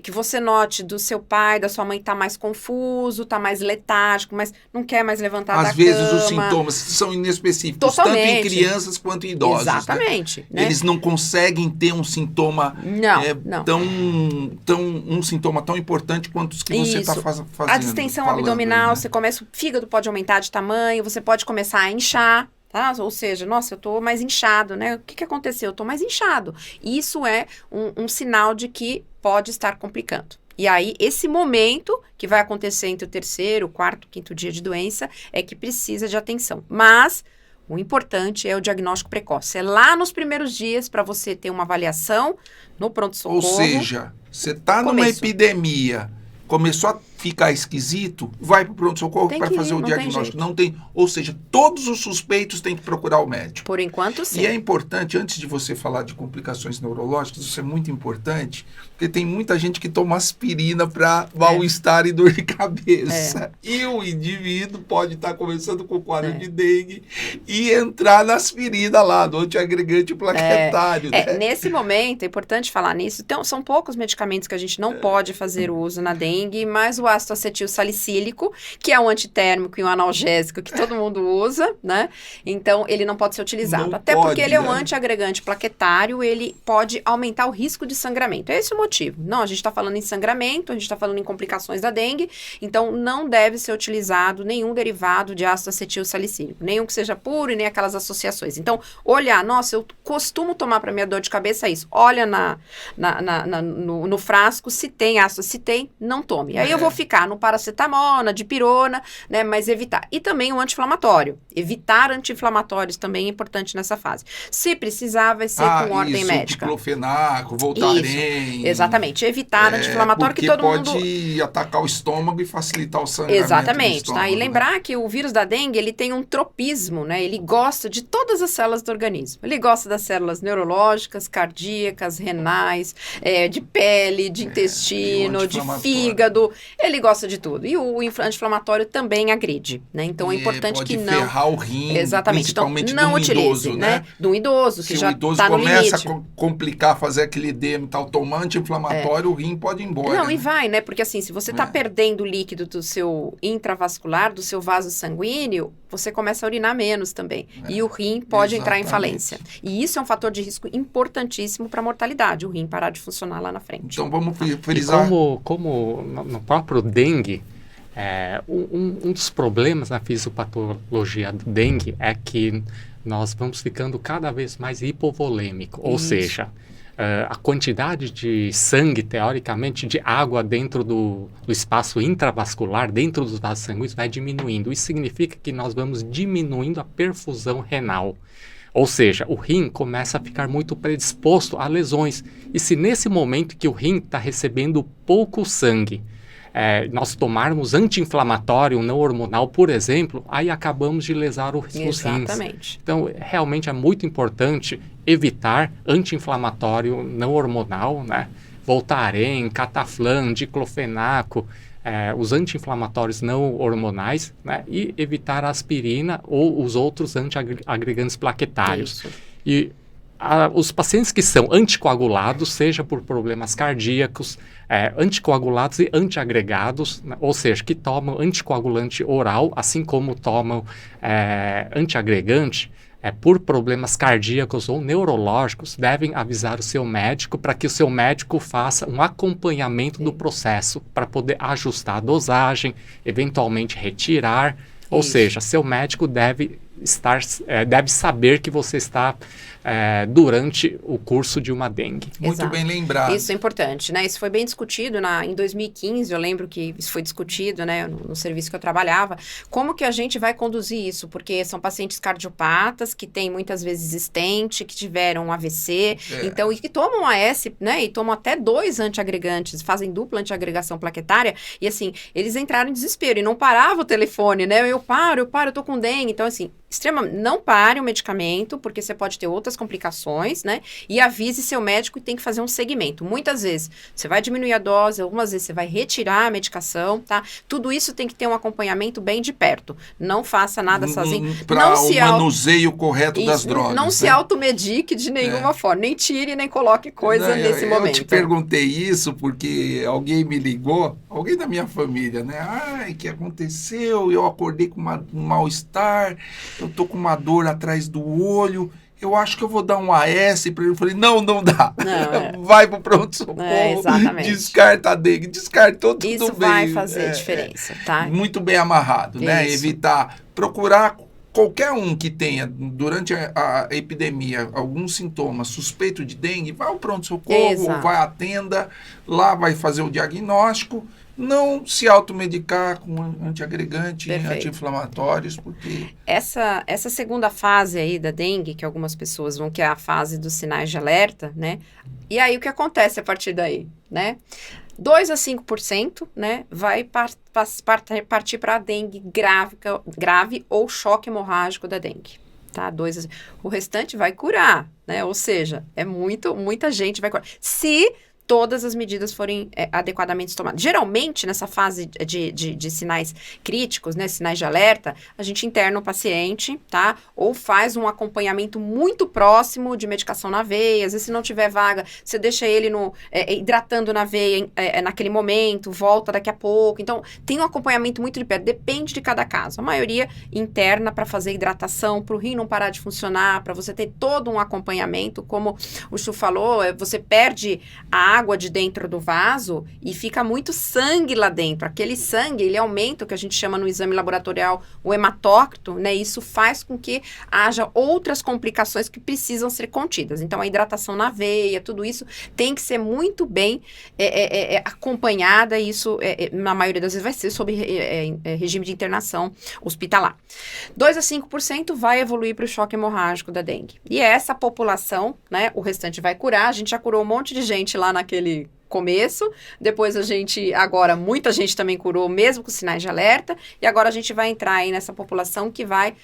que você note do seu pai, da sua mãe tá mais confuso, tá mais letárgico, mas não quer mais levantar da cama. Às vezes os sintomas são inespecíficos, totalmente, tanto em crianças quanto em idosos. Exatamente. Né? Eles não conseguem ter um sintoma um sintoma tão importante quanto os que você está fazendo. A distensão abdominal, aí, né? Você começa, o fígado pode aumentar de tamanho, você pode começar a inchar. Tá? Ou seja, nossa, eu tô mais inchado, né? O que aconteceu? Eu tô mais inchado. Isso é um sinal de que pode estar complicando. E aí, esse momento que vai acontecer entre o terceiro, quarto, quinto dia de doença, é que precisa de atenção. Mas o importante é o diagnóstico precoce. É lá nos primeiros dias para você ter uma avaliação no pronto-socorro. Ou seja, você tá numa epidemia, começou a ficar esquisito, vai para o pronto-socorro para fazer o diagnóstico. Não tem, ou seja, todos os suspeitos têm que procurar o médico. Por enquanto, sim. E é importante, antes de você falar de complicações neurológicas, isso é muito importante, porque tem muita gente que toma aspirina para mal-estar e dor de cabeça. E o indivíduo pode estar começando com quadro de dengue e entrar na aspirina lá, do antiagregante plaquetário. Né? Nesse momento, é importante falar nisso, então, são poucos medicamentos que a gente não pode fazer uso na dengue, mas o ácido acetil salicílico, que é um antitérmico e um analgésico que todo mundo usa, né? Então, ele não pode ser utilizado. Até porque ele é um antiagregante plaquetário, ele pode aumentar o risco de sangramento. É esse o motivo. Não, a gente está falando em sangramento, a gente está falando em complicações da dengue, então não deve ser utilizado nenhum derivado de ácido acetil salicílico, nenhum que seja puro e nem aquelas associações. Então, olhar, nossa, eu costumo tomar para minha dor de cabeça isso. Olha no frasco se tem ácido, se tem, não tome. Aí eu vou ficar no paracetamol, na dipirona, né, mas evitar. E também o anti-inflamatório. Evitar anti-inflamatórios também é importante nessa fase. Se precisar, vai ser com ordem médica. Diclofenaco, Voltaren. Exatamente. Evitar anti-inflamatório que todo mundo... pode atacar o estômago e facilitar o sangramento. Exatamente. Tá? E lembrar que o vírus da dengue, ele tem um tropismo, né? Ele gosta de todas as células do organismo. Ele gosta das células neurológicas, cardíacas, renais, de pele, de intestino, de fígado. Ele gosta de tudo. E o anti-inflamatório também agride, né? Então é importante que não... Pode ferrar o rim, exatamente. principalmente então, não do utilize, idoso, né? Do idoso, que já está no limite. Se o idoso começa a complicar, fazer aquele edema e tal, tomar anti-inflamatório, o rim pode ir embora. Não, e vai, né? Porque assim, se você está perdendo o líquido do seu intravascular, do seu vaso sanguíneo, você começa a urinar menos também. E o rim pode entrar em falência. E isso é um fator de risco importantíssimo para a mortalidade, o rim parar de funcionar lá na frente. Então vamos frisar... E como no próprio dengue, um dos problemas na fisiopatologia do dengue é que nós vamos ficando cada vez mais hipovolêmico, ou seja, a quantidade de sangue, teoricamente, de água dentro do espaço intravascular, dentro dos vasos sanguíneos, vai diminuindo. Isso significa que nós vamos diminuindo a perfusão renal. Ou seja, o rim começa a ficar muito predisposto a lesões. E se nesse momento que o rim está recebendo pouco sangue, nós tomarmos anti-inflamatório não hormonal, por exemplo, aí acabamos de lesar os rins. Então, realmente é muito importante evitar anti-inflamatório não hormonal, né? Voltaren, Cataflam, diclofenaco, os anti-inflamatórios não hormonais, né? E evitar a aspirina ou os outros antiagregantes plaquetários. Isso. E os pacientes que são anticoagulados, seja por problemas cardíacos, anticoagulados e antiagregados, né, ou seja, que tomam anticoagulante oral, assim como tomam antiagregante, por problemas cardíacos ou neurológicos, devem avisar o seu médico para que o seu médico faça um acompanhamento do processo para poder ajustar a dosagem, eventualmente retirar. Ou seja, seu médico deve saber que você está durante o curso de uma dengue. Muito bem lembrado. Isso é importante, né? Isso foi bem discutido em 2015, eu lembro que isso foi discutido, né, no serviço que eu trabalhava. Como que a gente vai conduzir isso? Porque são pacientes cardiopatas que têm muitas vezes stent, que tiveram um AVC, então, e que tomam AS, né, e tomam até 2 antiagregantes, fazem dupla antiagregação plaquetária, e assim, eles entraram em desespero e não parava o telefone, né? Eu paro, eu tô com dengue. Então, assim, não pare o medicamento, porque você pode ter outras complicações, né? E avise seu médico e tem que fazer um segmento. Muitas vezes você vai diminuir a dose, algumas vezes você vai retirar a medicação, tá? Tudo isso tem que ter um acompanhamento bem de perto. Não faça nada sozinho. Para o manuseio correto das drogas. Não se automedique de nenhuma forma. Nem tire, nem coloque coisa nesse momento. Eu te perguntei isso porque alguém me ligou, alguém da minha família, né? Ai, que aconteceu? Eu acordei com um mal-estar, eu tô com uma dor atrás do olho, eu acho que eu vou dar um AS para ele. Eu falei, não dá. Vai pro pronto-socorro, descarta a dengue, descartou tudo bem. Isso vai fazer diferença, tá? Muito bem amarrado, né? Evitar, procurar qualquer um que tenha, durante a epidemia, algum sintoma suspeito de dengue, vai ao pronto-socorro, ou vai à tenda, lá vai fazer o diagnóstico. Não se automedicar com antiagregante, anti-inflamatórios, porque... Essa segunda fase aí da dengue, que algumas pessoas vão, que é a fase dos sinais de alerta, né? E aí, o que acontece a partir daí, né? 2 a 5%, né, vai partir para a dengue grave ou choque hemorrágico da dengue. Tá? O restante vai curar, né? Ou seja, muita gente vai curar. Se todas as medidas forem adequadamente tomadas. Geralmente, nessa fase de sinais críticos, né, sinais de alerta, a gente interna o paciente, tá? Ou faz um acompanhamento muito próximo de medicação na veia. Às vezes, se não tiver vaga, você deixa ele hidratando na veia naquele momento, volta daqui a pouco. Então, tem um acompanhamento muito de perto. Depende de cada caso. A maioria interna para fazer hidratação, para o rim não parar de funcionar, para você ter todo um acompanhamento. Como o Chu falou, você perde a água de dentro do vaso e fica muito sangue lá dentro. Aquele sangue, ele aumenta o que a gente chama no exame laboratorial o hematócrito, né? Isso faz com que haja outras complicações que precisam ser contidas. Então, a hidratação na veia, tudo isso tem que ser muito bem acompanhada. Isso, na maioria das vezes, vai ser sob regime de internação hospitalar. 2 a 5% vai evoluir para o choque hemorrágico da dengue. E essa população, né? O restante vai curar. A gente já curou um monte de gente lá naquele começo, depois muita gente também curou, mesmo com sinais de alerta, e agora a gente vai entrar aí nessa população que vai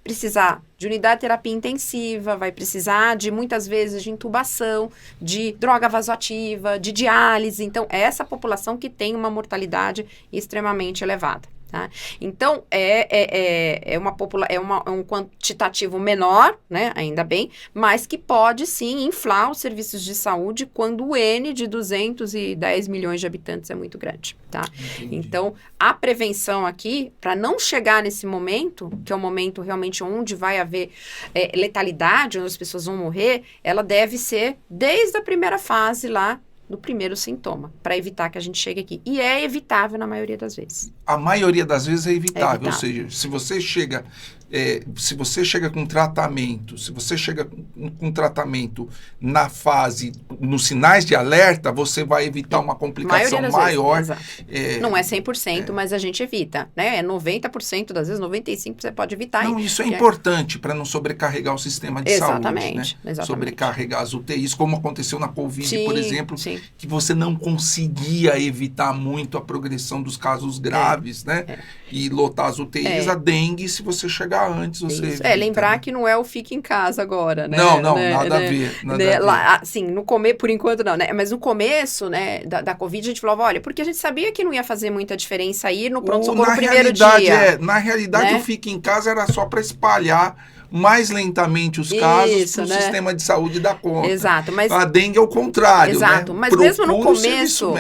precisar de unidade de terapia intensiva, vai precisar muitas vezes de intubação, de droga vasoativa, de diálise. Então, é essa população que tem uma mortalidade extremamente elevada. Tá? Então, é um quantitativo menor, né, ainda bem, mas que pode, sim, inflar os serviços de saúde quando o N de 210 milhões de habitantes é muito grande, tá? Então, a prevenção aqui, para não chegar nesse momento, que é o momento realmente onde vai haver letalidade, onde as pessoas vão morrer, ela deve ser desde a primeira fase lá, no primeiro sintoma, para evitar que a gente chegue aqui. E é evitável na maioria das vezes. A maioria das vezes é evitável. Ou seja, se você chega com tratamento, na fase, nos sinais de alerta, você vai evitar uma complicação maior. Não é 100%, mas a gente evita, né? É 90% das vezes, 95% você pode evitar. Não, isso é importante para não sobrecarregar o sistema de saúde, né? Exatamente. Sobrecarregar as UTIs, como aconteceu na Covid, por exemplo, que você não conseguia evitar muito a progressão dos casos graves, né? E lotar as UTIs, a dengue, se você chegar antes, você evita, lembrar, né? Que não é o fique em casa agora, né? Não, nada a ver. Assim, por enquanto não, né? Mas no começo, né, da Covid, a gente falava, olha, porque a gente sabia que não ia fazer muita diferença ir no pronto-socorro no primeiro dia. Na realidade, né? O fique em casa era só para espalhar mais lentamente os casos para o sistema de saúde dar conta. Exato. Mas a dengue é o contrário, exato, né? Mas mesmo no começo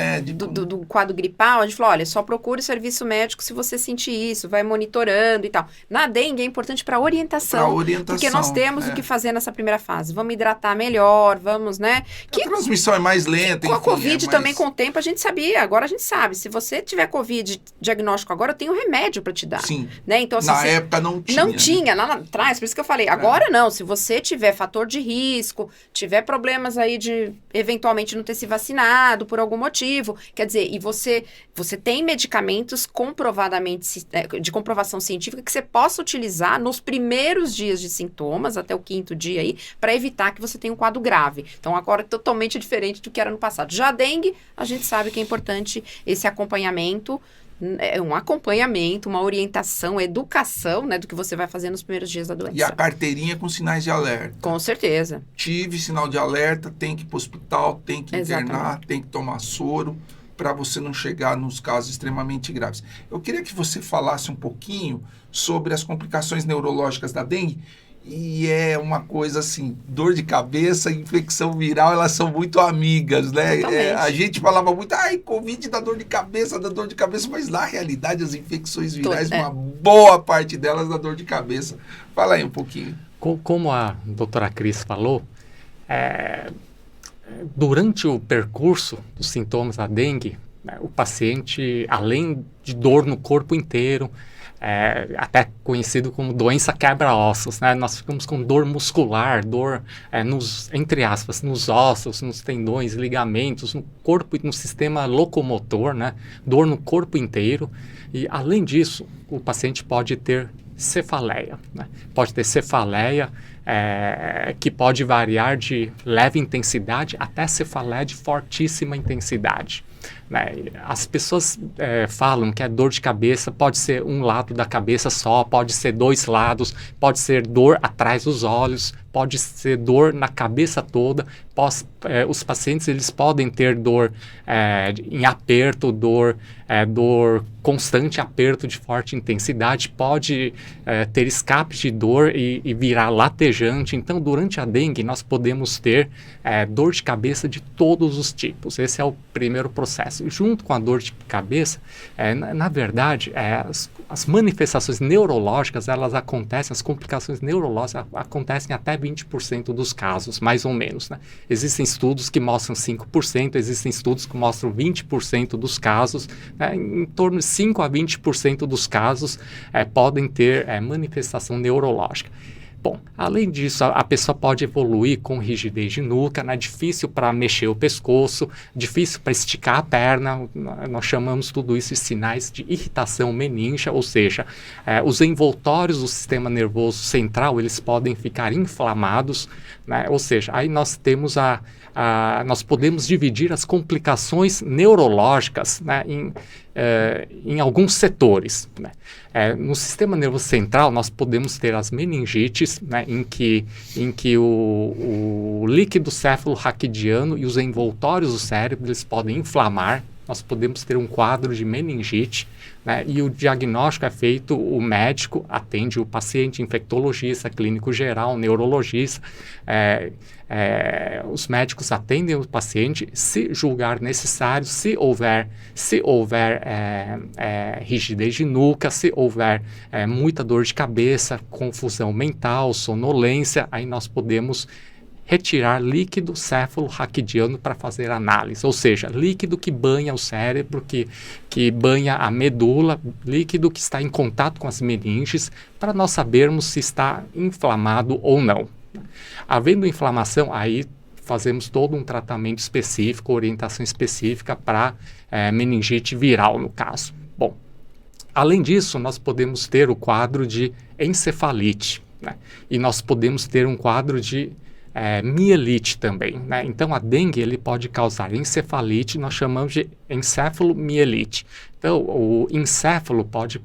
do quadro gripal, a gente falou, olha, só procure o serviço médico se você sentir isso, vai monitorando e tal. Na dengue é importante para orientação, porque nós temos o que fazer nessa primeira fase. Vamos hidratar melhor, vamos, né? A transmissão é mais lenta. Com a Covid também, com o tempo, a gente sabia, agora a gente sabe. Se você tiver Covid diagnóstico agora, eu tenho remédio para te dar. Sim. Né? Então, assim, na época não tinha. Não tinha, lá atrás, por isso que eu falei, agora não, se você tiver fator de risco, tiver problemas aí de eventualmente não ter se vacinado por algum motivo, quer dizer, e você tem medicamentos comprovadamente, de comprovação científica que você possa utilizar nos primeiros dias de sintomas, até o 5º dia aí, para evitar que você tenha um quadro grave. Então agora é totalmente diferente do que era no passado. Já a dengue, a gente sabe que é importante esse acompanhamento, um acompanhamento, uma orientação, educação, né, do que você vai fazer nos primeiros dias da doença. E a carteirinha com sinais de alerta. Com certeza. Tive sinal de alerta, tem que ir para o hospital, tem que internar, tem que tomar soro, para você não chegar nos casos extremamente graves. Eu queria que você falasse um pouquinho sobre as complicações neurológicas da dengue. E é uma coisa assim, dor de cabeça e infecção viral, elas são muito amigas, né? A gente falava muito, Covid dá dor de cabeça, mas na realidade as infecções virais, uma boa parte delas dá dor de cabeça. Fala aí um pouquinho. Como a doutora Cris falou, durante o percurso dos sintomas da dengue, o paciente, além de dor no corpo inteiro, até conhecido como doença quebra-ossos, né? Nós ficamos com dor muscular, dor, entre aspas, nos ossos, nos tendões, ligamentos, no corpo e no sistema locomotor, né? Dor no corpo inteiro. E, além disso, o paciente pode ter cefaleia, né? Pode ter cefaleia que pode variar de leve intensidade até cefaleia de fortíssima intensidade. né? As pessoas falam que a dor de cabeça pode ser um lado da cabeça só, pode ser 2 lados, pode ser dor atrás dos olhos, pode ser dor na cabeça toda. Os pacientes eles podem ter dor em aperto, dor constante, aperto de forte intensidade, pode ter escape de dor e virar latejante. Então, durante a dengue, nós podemos ter dor de cabeça de todos os tipos. Esse é o primeiro processo. E junto com a dor de cabeça, na verdade, as manifestações neurológicas, elas acontecem, as complicações neurológicas acontecem até 20% dos casos, mais ou menos, né? Existem estudos que mostram 5%, existem estudos que mostram 20% dos casos, né? Em torno de 5 a 20% dos casos podem ter manifestação neurológica. Bom, além disso, a pessoa pode evoluir com rigidez de nuca, né? Difícil para mexer o pescoço, difícil para esticar a perna. Nós chamamos tudo isso de sinais de irritação meníngia, ou seja, os envoltórios do sistema nervoso central, eles podem ficar inflamados, né? Ou seja, aí nós temos nós podemos dividir as complicações neurológicas, né, em alguns setores, né? No sistema nervoso central, nós podemos ter as meningites, né, em que o líquido céfalo-raquidiano e os envoltórios do cérebro eles podem inflamar. Nós podemos ter um quadro de meningite, né, e o diagnóstico é feito, o médico atende o paciente, infectologista, clínico geral, neurologista. Os médicos atendem o paciente, se julgar necessário, se houver rigidez de nuca, se houver muita dor de cabeça, confusão mental, sonolência, aí nós podemos retirar líquido céfalo-raquidiano para fazer análise, ou seja, líquido que banha o cérebro, que banha a medula, líquido que está em contato com as meninges, para nós sabermos se está inflamado ou não. Havendo inflamação, aí fazemos todo um tratamento específico, orientação específica para meningite viral, no caso. Bom, além disso, nós podemos ter o quadro de encefalite, né? E nós podemos ter um quadro de mielite também, né? Então, a dengue ele pode causar encefalite, nós chamamos de encefalomielite. Então, o encéfalo pode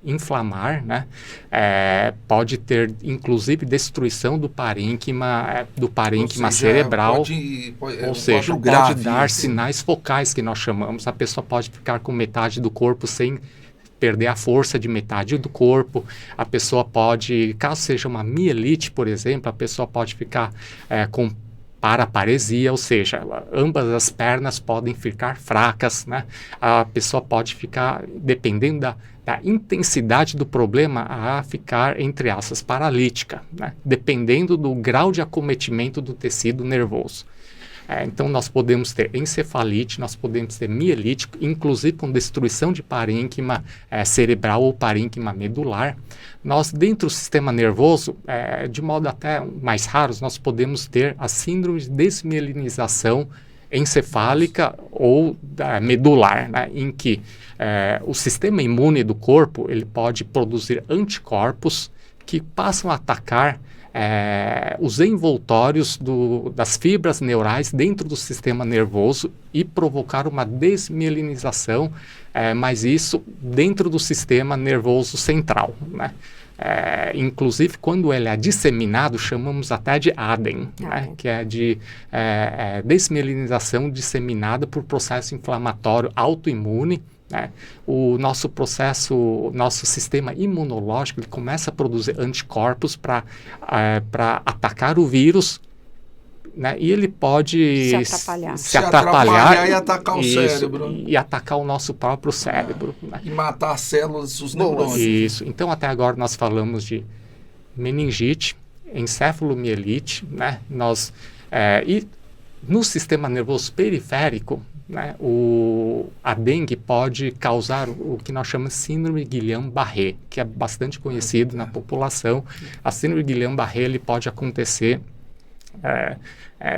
inflamar, né? Pode ter, inclusive, destruição do parênquima cerebral, ou seja, pode dar sinais focais que nós chamamos. A pessoa pode ficar com metade do corpo sem perder a força de metade do corpo. A pessoa pode, caso seja uma mielite, por exemplo, a pessoa pode ficar com paraparesia, ou seja, ambas as pernas podem ficar fracas, né? A pessoa pode ficar, dependendo da intensidade do problema, a ficar, entre aspas, paralítica, né? Dependendo do grau de acometimento do tecido nervoso. Então, nós podemos ter encefalite, nós podemos ter mielite, inclusive com destruição de parênquima cerebral ou parênquima medular. Nós, dentro do sistema nervoso, de modo até mais raro, nós podemos ter a síndrome de desmielinização encefálica ou medular, né, em que o sistema imune do corpo ele pode produzir anticorpos que passam a atacar os envoltórios das fibras neurais dentro do sistema nervoso e provocar uma desmielinização, mas isso dentro do sistema nervoso central, né? Inclusive, quando ele é disseminado, chamamos até de ADEM, né? Que é de desmielinização disseminada por processo inflamatório autoimune. O nosso sistema imunológico ele começa a produzir anticorpos para atacar o vírus, né? E ele pode se atrapalhar e atacar o cérebro. E atacar o nosso próprio cérebro. Né? E matar as células, os neurônios. Isso. Então, até agora nós falamos de meningite, encefalomielite, né? E no sistema nervoso periférico, né, a dengue pode causar o que nós chamamos de síndrome de Guillain-Barré, que é bastante conhecido na população. A síndrome de Guillain-Barré ele pode acontecer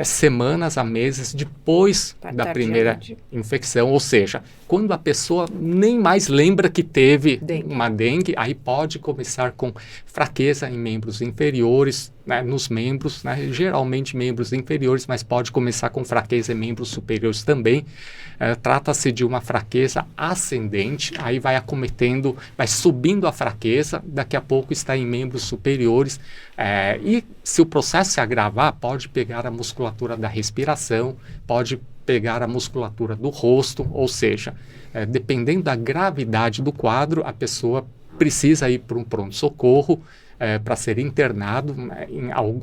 semanas a meses depois da primeira infecção, ou seja, quando a pessoa nem mais lembra que teve Dengue. uma dengue, aí pode começar com fraqueza em membros inferiores, né, nos membros, né, geralmente membros inferiores, mas pode começar com fraqueza em membros superiores também. Trata-se de uma fraqueza ascendente, aí vai acometendo, vai subindo a fraqueza, daqui a pouco está em membros superiores, e se o processo se agravar, pode pegar a musculatura da respiração, pode pegar a musculatura do rosto, ou seja, dependendo da gravidade do quadro, a pessoa precisa ir para um pronto-socorro, para ser internado.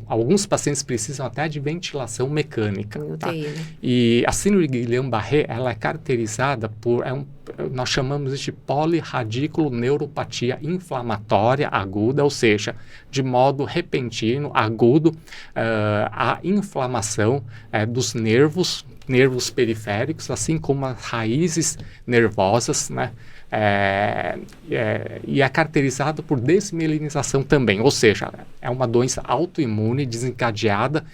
Alguns pacientes precisam até de ventilação mecânica. Tá? E a síndrome de Guillain-Barré, ela é caracterizada por, nós chamamos de polirradículo neuropatia inflamatória aguda, ou seja, de modo repentino, agudo, a inflamação dos nervos periféricos, assim como as raízes nervosas, né? E é caracterizado por desmielinização também, ou seja, é uma doença autoimune desencadeada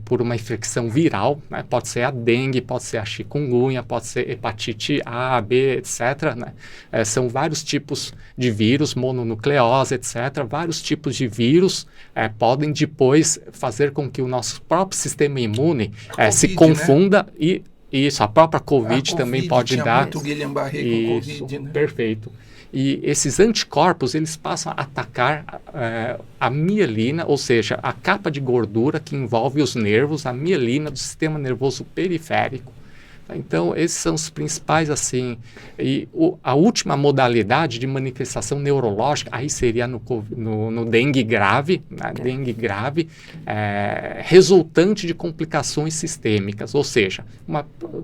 por uma infecção viral, né? Pode ser a dengue, pode ser a chikungunya, pode ser hepatite A, B, etc. Né? São vários tipos de vírus, mononucleose, etc. Vários tipos de vírus podem depois fazer com que o nosso próprio sistema imune COVID, se confunda, né? E isso, a própria COVID, COVID também pode dar. Muito Guillain-Barré com COVID, né? Perfeito. E esses anticorpos, eles passam a atacar a mielina, ou seja, a capa de gordura que envolve os nervos, a mielina do sistema nervoso periférico. Então, esses são os principais, assim, e a última modalidade de manifestação neurológica, aí seria no dengue grave, né? Dengue grave, resultante de complicações sistêmicas, ou seja,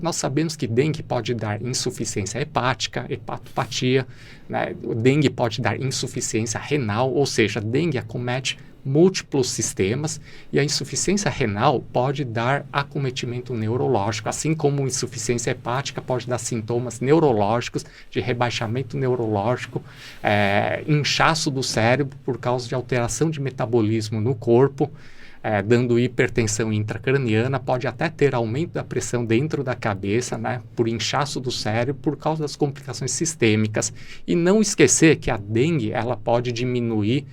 nós sabemos que dengue pode dar insuficiência hepática, hepatopatia, né? O dengue pode dar insuficiência renal, ou seja, dengue acomete múltiplos sistemas, e a insuficiência renal pode dar acometimento neurológico, assim como insuficiência hepática pode dar sintomas neurológicos, de rebaixamento neurológico, inchaço do cérebro por causa de alteração de metabolismo no corpo, dando hipertensão intracraniana, pode até ter aumento da pressão dentro da cabeça, né, por inchaço do cérebro, por causa das complicações sistêmicas. E não esquecer que a dengue, ela pode diminuir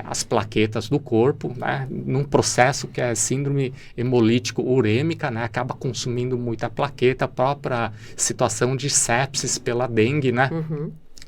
as plaquetas do corpo, né, num processo que é síndrome hemolítico urêmica, né, acaba consumindo muita plaqueta, a própria situação de sepsis pela dengue, né,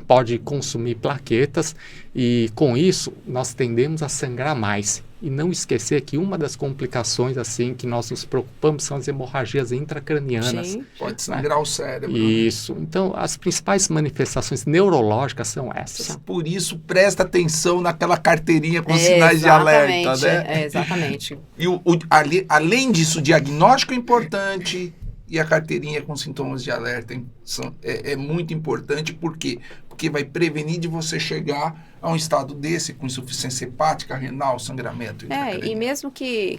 pode consumir plaquetas, e com isso nós tendemos a sangrar mais. E não esquecer que uma das complicações assim que nós nos preocupamos são as hemorragias intracranianas. Sim. Pode sangrar o cérebro. Isso. Né? Então, as principais manifestações neurológicas são essas. Por isso, presta atenção naquela carteirinha com sinais de alerta, né? Exatamente. E além disso, o diagnóstico é importante e a carteirinha com sintomas de alerta é muito importante. Por quê? Porque vai prevenir de você chegar a um estado desse, com insuficiência hepática, renal, sangramento. E mesmo que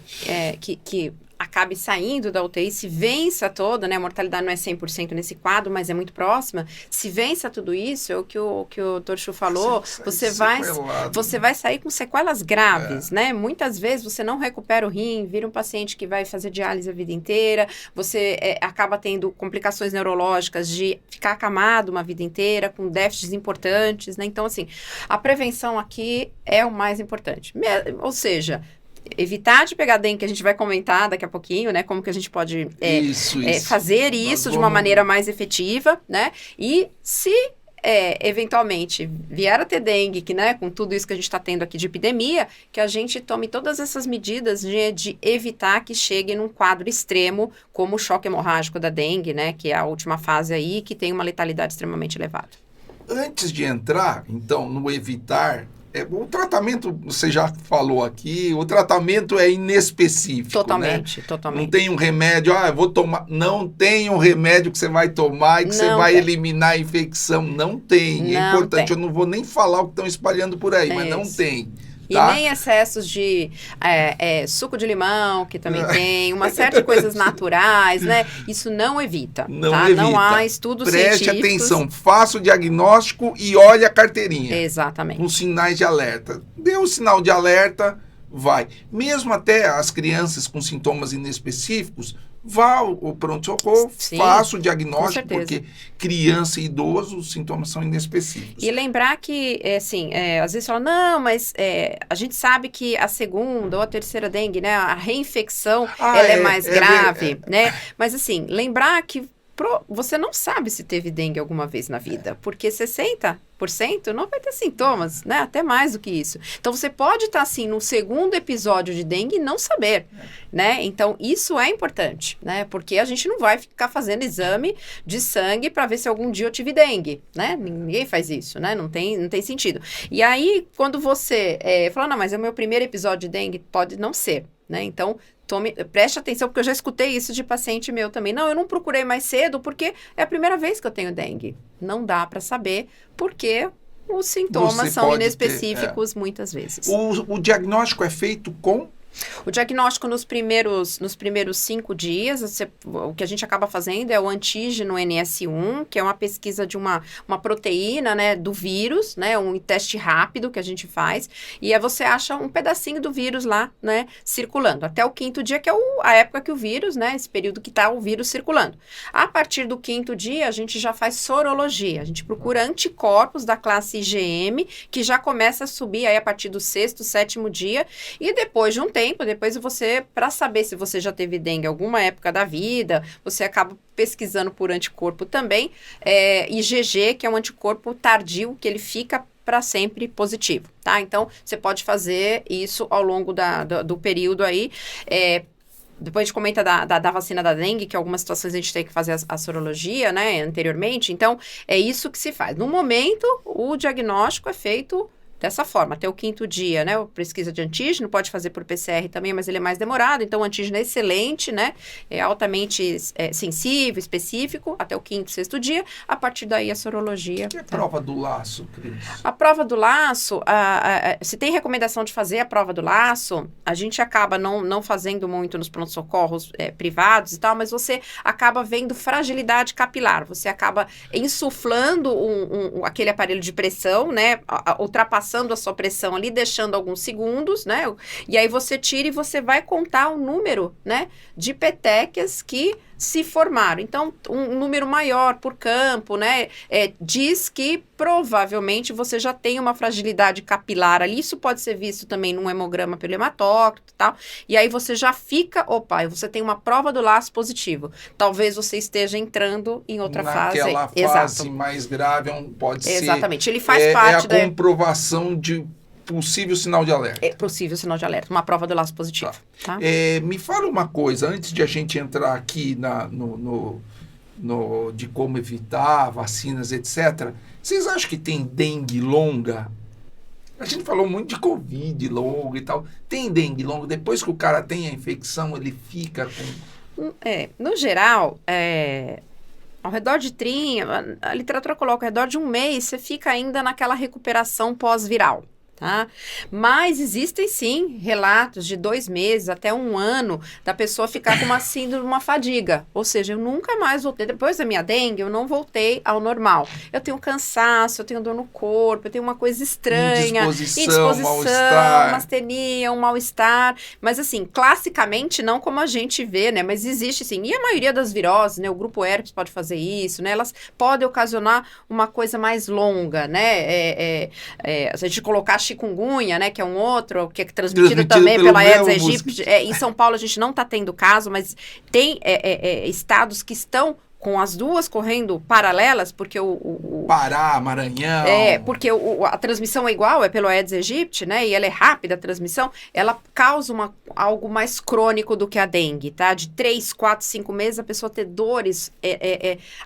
acabe saindo da UTI, se vença toda, né? A mortalidade não é 100% nesse quadro, mas é muito próxima. Se vença tudo isso, é o que o Dr. Chu falou, você vai sair com sequelas graves, né? Muitas vezes você não recupera o rim, vira um paciente que vai fazer diálise a vida inteira, você acaba tendo complicações neurológicas de ficar acamado uma vida inteira, com déficits importantes, né? Então, assim, a prevenção aqui é o mais importante. Ou seja, evitar de pegar dengue, que a gente vai comentar daqui a pouquinho, né? Como que a gente pode fazer isso de uma maneira mais efetiva, né? E se eventualmente vier a ter dengue, que, né, com tudo isso que a gente está tendo aqui de epidemia, que a gente tome todas essas medidas de evitar que chegue num quadro extremo, como o choque hemorrágico da dengue, né? Que é a última fase aí, que tem uma letalidade extremamente elevada. Antes de entrar, então, no evitar... o tratamento, você já falou aqui, o tratamento é inespecífico, totalmente, né? Totalmente. Não tem um remédio, eu vou tomar... Não tem um remédio que você vai tomar e que você vai eliminar a infecção. Não tem. É importante, eu não vou nem falar o que estão espalhando por aí, mas não tem. Tá? E nem excessos de suco de limão, que também tem, uma série de coisas naturais, né? Isso não evita, Não há estudos científicos. Preste atenção, faça o diagnóstico e olhe a carteirinha. Exatamente. Com sinais de alerta. Deu o sinal de alerta, vai. Mesmo até as crianças com sintomas inespecíficos, vá ao pronto-socorro, Sim, faça o com diagnóstico, certeza. porque criança e idoso, os sintomas são inespecíficos. E lembrar que, às vezes fala, não, mas a gente sabe que a segunda ou a terceira dengue, né, a reinfecção, ela é mais grave, né? Mas assim, lembrar que você não sabe se teve dengue alguma vez na vida, porque 60% não vai ter sintomas, né? Até mais do que isso. Então, você pode estar, assim, no segundo episódio de dengue e não saber, né? Então, isso é importante, né? Porque a gente não vai ficar fazendo exame de sangue para ver se algum dia eu tive dengue, né? Ninguém faz isso, né? Não tem sentido. E aí, quando você fala, não, mas é o meu primeiro episódio de dengue, pode não ser, né? Então, preste atenção, porque eu já escutei isso de paciente meu também. Não, eu não procurei mais cedo porque é a primeira vez que eu tenho dengue. Não dá para saber porque os sintomas são inespecíficos muitas vezes. O diagnóstico é feito com... O diagnóstico nos primeiros 5 dias, o que a gente acaba fazendo é o antígeno NS1, que é uma pesquisa de uma proteína, né, do vírus, né, um teste rápido que a gente faz, e aí você acha um pedacinho do vírus lá, né, circulando, até o 5º dia, que é a época que o vírus, né, esse período que está o vírus circulando. A partir do 5º dia, a gente já faz sorologia, a gente procura anticorpos da classe IgM, que já começa a subir aí a partir do 6º, 7º dia, e depois de um tempo, depois você, para saber se você já teve dengue em alguma época da vida, você acaba pesquisando por anticorpo também, IgG, que é um anticorpo tardio, que ele fica para sempre positivo, tá? Então, você pode fazer isso ao longo do período aí, depois a gente comenta da vacina da dengue, que algumas situações a gente tem que fazer a sorologia, né, anteriormente, então, é isso que se faz. No momento, o diagnóstico é feito dessa forma, até o 5º dia, né, pesquisa de antígeno, pode fazer por PCR também, mas ele é mais demorado, então o antígeno é excelente, né, é altamente sensível, específico, até o 5º, 6º dia, a partir daí a sorologia. E a prova do laço, Cris? A prova do laço, se tem recomendação de fazer a prova do laço, a gente acaba não fazendo muito nos pronto-socorros privados e tal, mas você acaba vendo fragilidade capilar, você acaba insuflando aquele aparelho de pressão, né, ultrapassando a sua pressão ali, deixando alguns segundos, né? E aí você tira e você vai contar o número, né, de petequias que se formaram. Então, um número maior por campo, né, diz que provavelmente você já tem uma fragilidade capilar ali. Isso pode ser visto também num hemograma pelo hematócrito e tal. E aí você já fica, você tem uma prova do laço positivo. Talvez você esteja entrando em outra fase. Naquela fase mais grave, pode ser... Exatamente. Ele faz parte da... comprovação de possível sinal de alerta. É possível sinal de alerta, uma prova do laço positivo. Tá? Me fala uma coisa, antes de a gente entrar aqui de como evitar, vacinas, etc. Vocês acham que tem dengue longa? A gente falou muito de Covid longa e tal. Tem dengue longa? Depois que o cara tem a infecção, ele fica com... No geral, ao redor de a literatura coloca ao redor de 1 mês, você fica ainda naquela recuperação pós-viral. Tá? Mas existem sim relatos de 2 meses até 1 ano da pessoa ficar com uma síndrome, uma fadiga, ou seja, eu nunca mais voltei, depois da minha dengue eu não voltei ao normal, eu tenho cansaço, eu tenho dor no corpo, eu tenho uma coisa estranha, indisposição, uma astenia, um mal-estar, mas assim, classicamente não como a gente vê, né, mas existe sim, e a maioria das viroses, né, o grupo herpes pode fazer isso, né, elas podem ocasionar uma coisa mais longa, né, se a gente colocar chikungunya, né, que é um outro, que é transmitido também pela Aedes aegypti. Em São Paulo a gente não está tendo caso, mas tem estados que estão com as duas correndo paralelas, porque Pará, Maranhão... porque a transmissão é igual, é pelo Aedes aegypti, né, e ela é rápida a transmissão, ela causa algo mais crônico do que a dengue, tá? De 3, 4, 5 meses a pessoa ter dores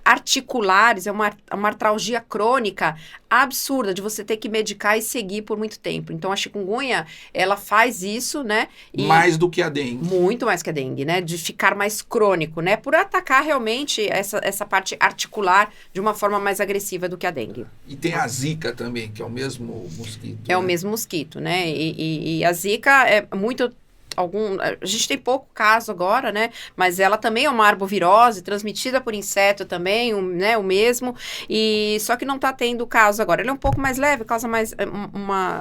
articulares, é uma artralgia crônica absurda, de você ter que medicar e seguir por muito tempo. Então, a chikungunya, ela faz isso, né? Mais do que a dengue. Muito mais que a dengue, né? De ficar mais crônico, né? Por atacar realmente essa parte articular de uma forma mais agressiva do que a dengue. E tem a zika também, que é o mesmo mosquito. É, né? O mesmo mosquito, né? E a zika é muito a gente tem pouco caso agora, né? Mas ela também é uma arbovirose, transmitida por inseto também, né? O mesmo. E só que não está tendo caso agora. Ele é um pouco mais leve, causa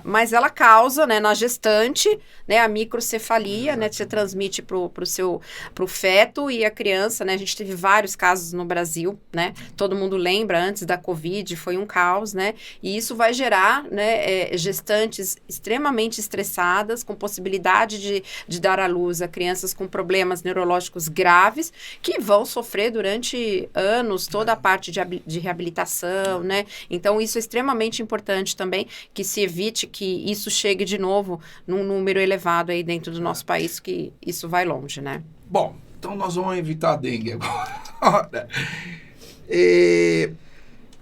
mas ela causa, né? Na gestante, né? A microcefalia, né? Que você transmite pro feto e a criança, né? A gente teve vários casos no Brasil, né? Todo mundo lembra, antes da Covid, foi um caos, né? E isso vai gerar, né? Gestantes extremamente estressadas, com possibilidade de dar à luz a crianças com problemas neurológicos graves, que vão sofrer durante anos toda a parte de reabilitação, né? Então, isso é extremamente importante também, que se evite que isso chegue de novo num número elevado aí dentro do nosso país, que isso vai longe, né? Bom, então nós vamos evitar a dengue agora.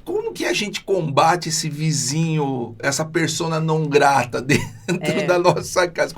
Como que a gente combate esse vizinho, essa persona não grata dentro da nossa casa?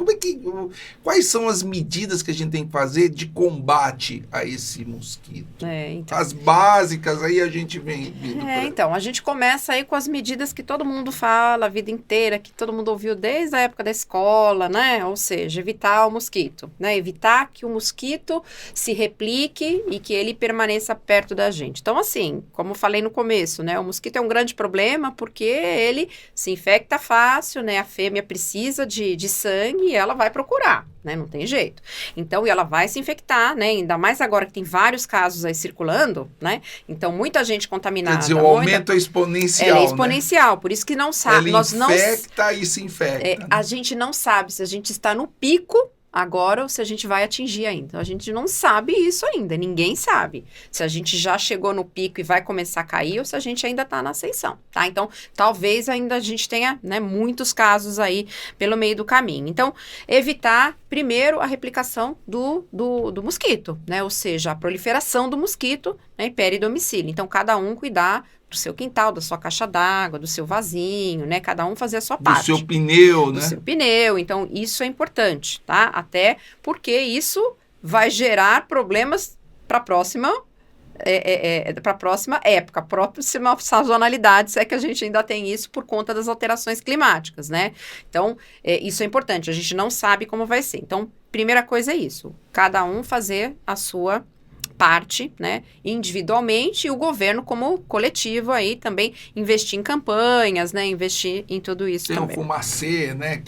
Quais são as medidas que a gente tem que fazer de combate a esse mosquito? Então. As básicas, aí a gente vem vindo então, a gente começa aí com as medidas que todo mundo fala a vida inteira, que todo mundo ouviu desde a época da escola, né? Ou seja, evitar o mosquito, né? Evitar que o mosquito se replique e que ele permaneça perto da gente. Então, assim, como falei no começo, né? O mosquito é um grande problema porque ele se infecta fácil, né? A fêmea precisa de sangue e ela vai procurar, né? Não tem jeito. Então, e ela vai se infectar, né? Ainda mais agora que tem vários casos aí circulando, né? Então, muita gente contaminada. Quer dizer, o aumento é exponencial, Ela é exponencial, né? Por isso que não sabe. Ela infecta e se infecta. Né? A gente não sabe se a gente está no pico agora ou se a gente vai atingir ainda. A gente não sabe isso ainda, ninguém sabe. Se a gente já chegou no pico e vai começar a cair ou se a gente ainda está na ascensão, tá? Então, talvez ainda a gente tenha, né, muitos casos aí pelo meio do caminho. Então, evitar, primeiro, a replicação do mosquito, né? Ou seja, a proliferação do mosquito, né, peridomicílio. Então, cada um cuidar do seu quintal, da sua caixa d'água, do seu vasinho, né? Cada um fazer a sua parte. Do seu pneu, né? Do seu pneu. Então, isso é importante, tá? Até porque isso vai gerar problemas para a próxima época, próxima sazonalidade, se é que a gente ainda tem isso por conta das alterações climáticas, né? Então, isso é importante. A gente não sabe como vai ser. Então, primeira coisa é isso. Cada um fazer a sua parte, né, individualmente, e o governo como coletivo aí também investir em campanhas, né, investir em tudo isso tem também. Tem o fumacê, né?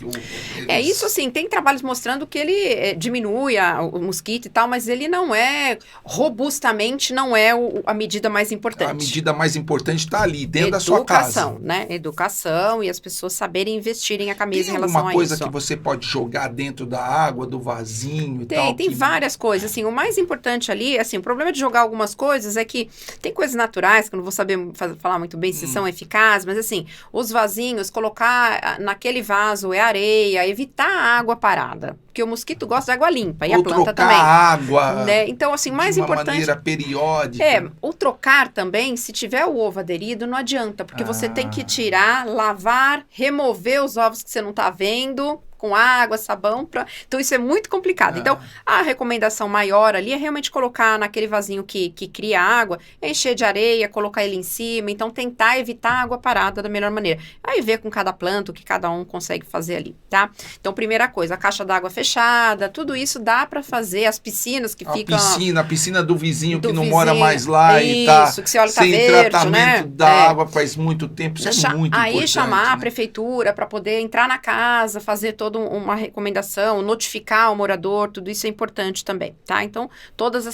Isso assim, tem trabalhos mostrando que ele diminui o mosquito e tal, mas ele não é, robustamente, não é a medida mais importante. A medida mais importante está ali, dentro da sua casa. Educação, né, educação e as pessoas saberem investirem a camisa em relação a isso. Tem alguma coisa que você pode jogar dentro da água, do vasinho e tal? Tem várias coisas, assim, o mais importante ali, assim, o problema de jogar algumas coisas é que tem coisas naturais, que eu não vou saber falar muito bem se são eficazes, mas assim, os vasinhos, colocar naquele vaso areia, evitar a água parada, porque o mosquito gosta de água limpa, e ou a planta trocar também. água, né? Então, assim, mais importante... de uma maneira periódica. O trocar também, se tiver o ovo aderido, não adianta, porque você tem que tirar, lavar, remover os ovos que você não tá vendo, com água, sabão, então isso é muito complicado. Então, a recomendação maior ali é realmente colocar naquele vasinho que cria água, encher de areia, colocar ele em cima, então tentar evitar a água parada da melhor maneira. Aí ver com cada planta o que cada um consegue fazer ali, tá? Então, primeira coisa, a caixa d'água fechada, tudo isso dá para fazer, as piscinas que ficam... A piscina do vizinho que não mora mais lá e tá que você olha, tá sem verde, tratamento, né? Da água faz muito tempo, isso é muito importante. Aí chamar a prefeitura para poder entrar na casa, fazer toda uma recomendação, notificar o morador, tudo isso é importante também, tá? Então, todas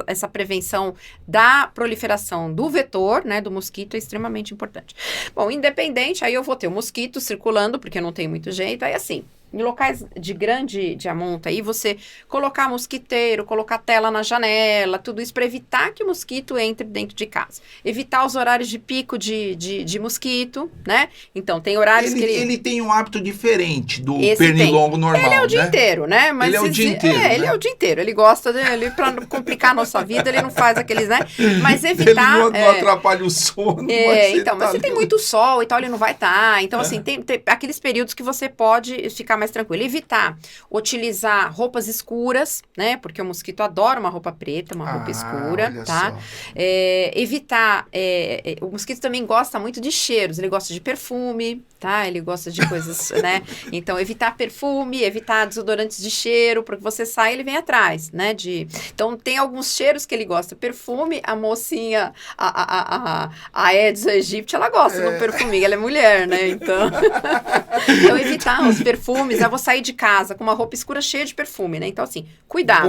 essa prevenção da proliferação do vetor, né, do mosquito é extremamente importante. Bom, independente, aí eu vou ter o mosquito circulando, porque não tem muito jeito, aí assim... Em locais de grande diamonta, aí você colocar mosquiteiro, colocar tela na janela, tudo isso para evitar que o mosquito entre dentro de casa. Evitar os horários de pico de mosquito, né? Então, tem horários que ele tem um hábito diferente do pernilongo normal, ele é o dia né? inteiro, né? Mas ele é o dia inteiro, né? Ele é o dia inteiro. Ele gosta dele, para complicar a nossa vida, ele não faz aqueles, né? Mas evitar... Ele não atrapalha o sono. Mas se tem muito sol e tal, ele não vai estar. Então, assim, tem aqueles períodos que você pode ficar mais tranquilo. Evitar utilizar roupas escuras, né? Porque o mosquito adora uma roupa preta, uma roupa escura, tá? Evitar... o mosquito também gosta muito de cheiros. Ele gosta de perfume, tá? Ele gosta de coisas, né? Então, evitar perfume, evitar desodorantes de cheiro, porque você sai, ele vem atrás, né? Então, tem alguns cheiros que ele gosta. Perfume, a mocinha, a Aedes aegypti, ela gosta do perfume, ela é mulher, né? Então, evitar os perfumes. Eu vou sair de casa com uma roupa escura cheia de perfume, né? Então, assim, cuidado.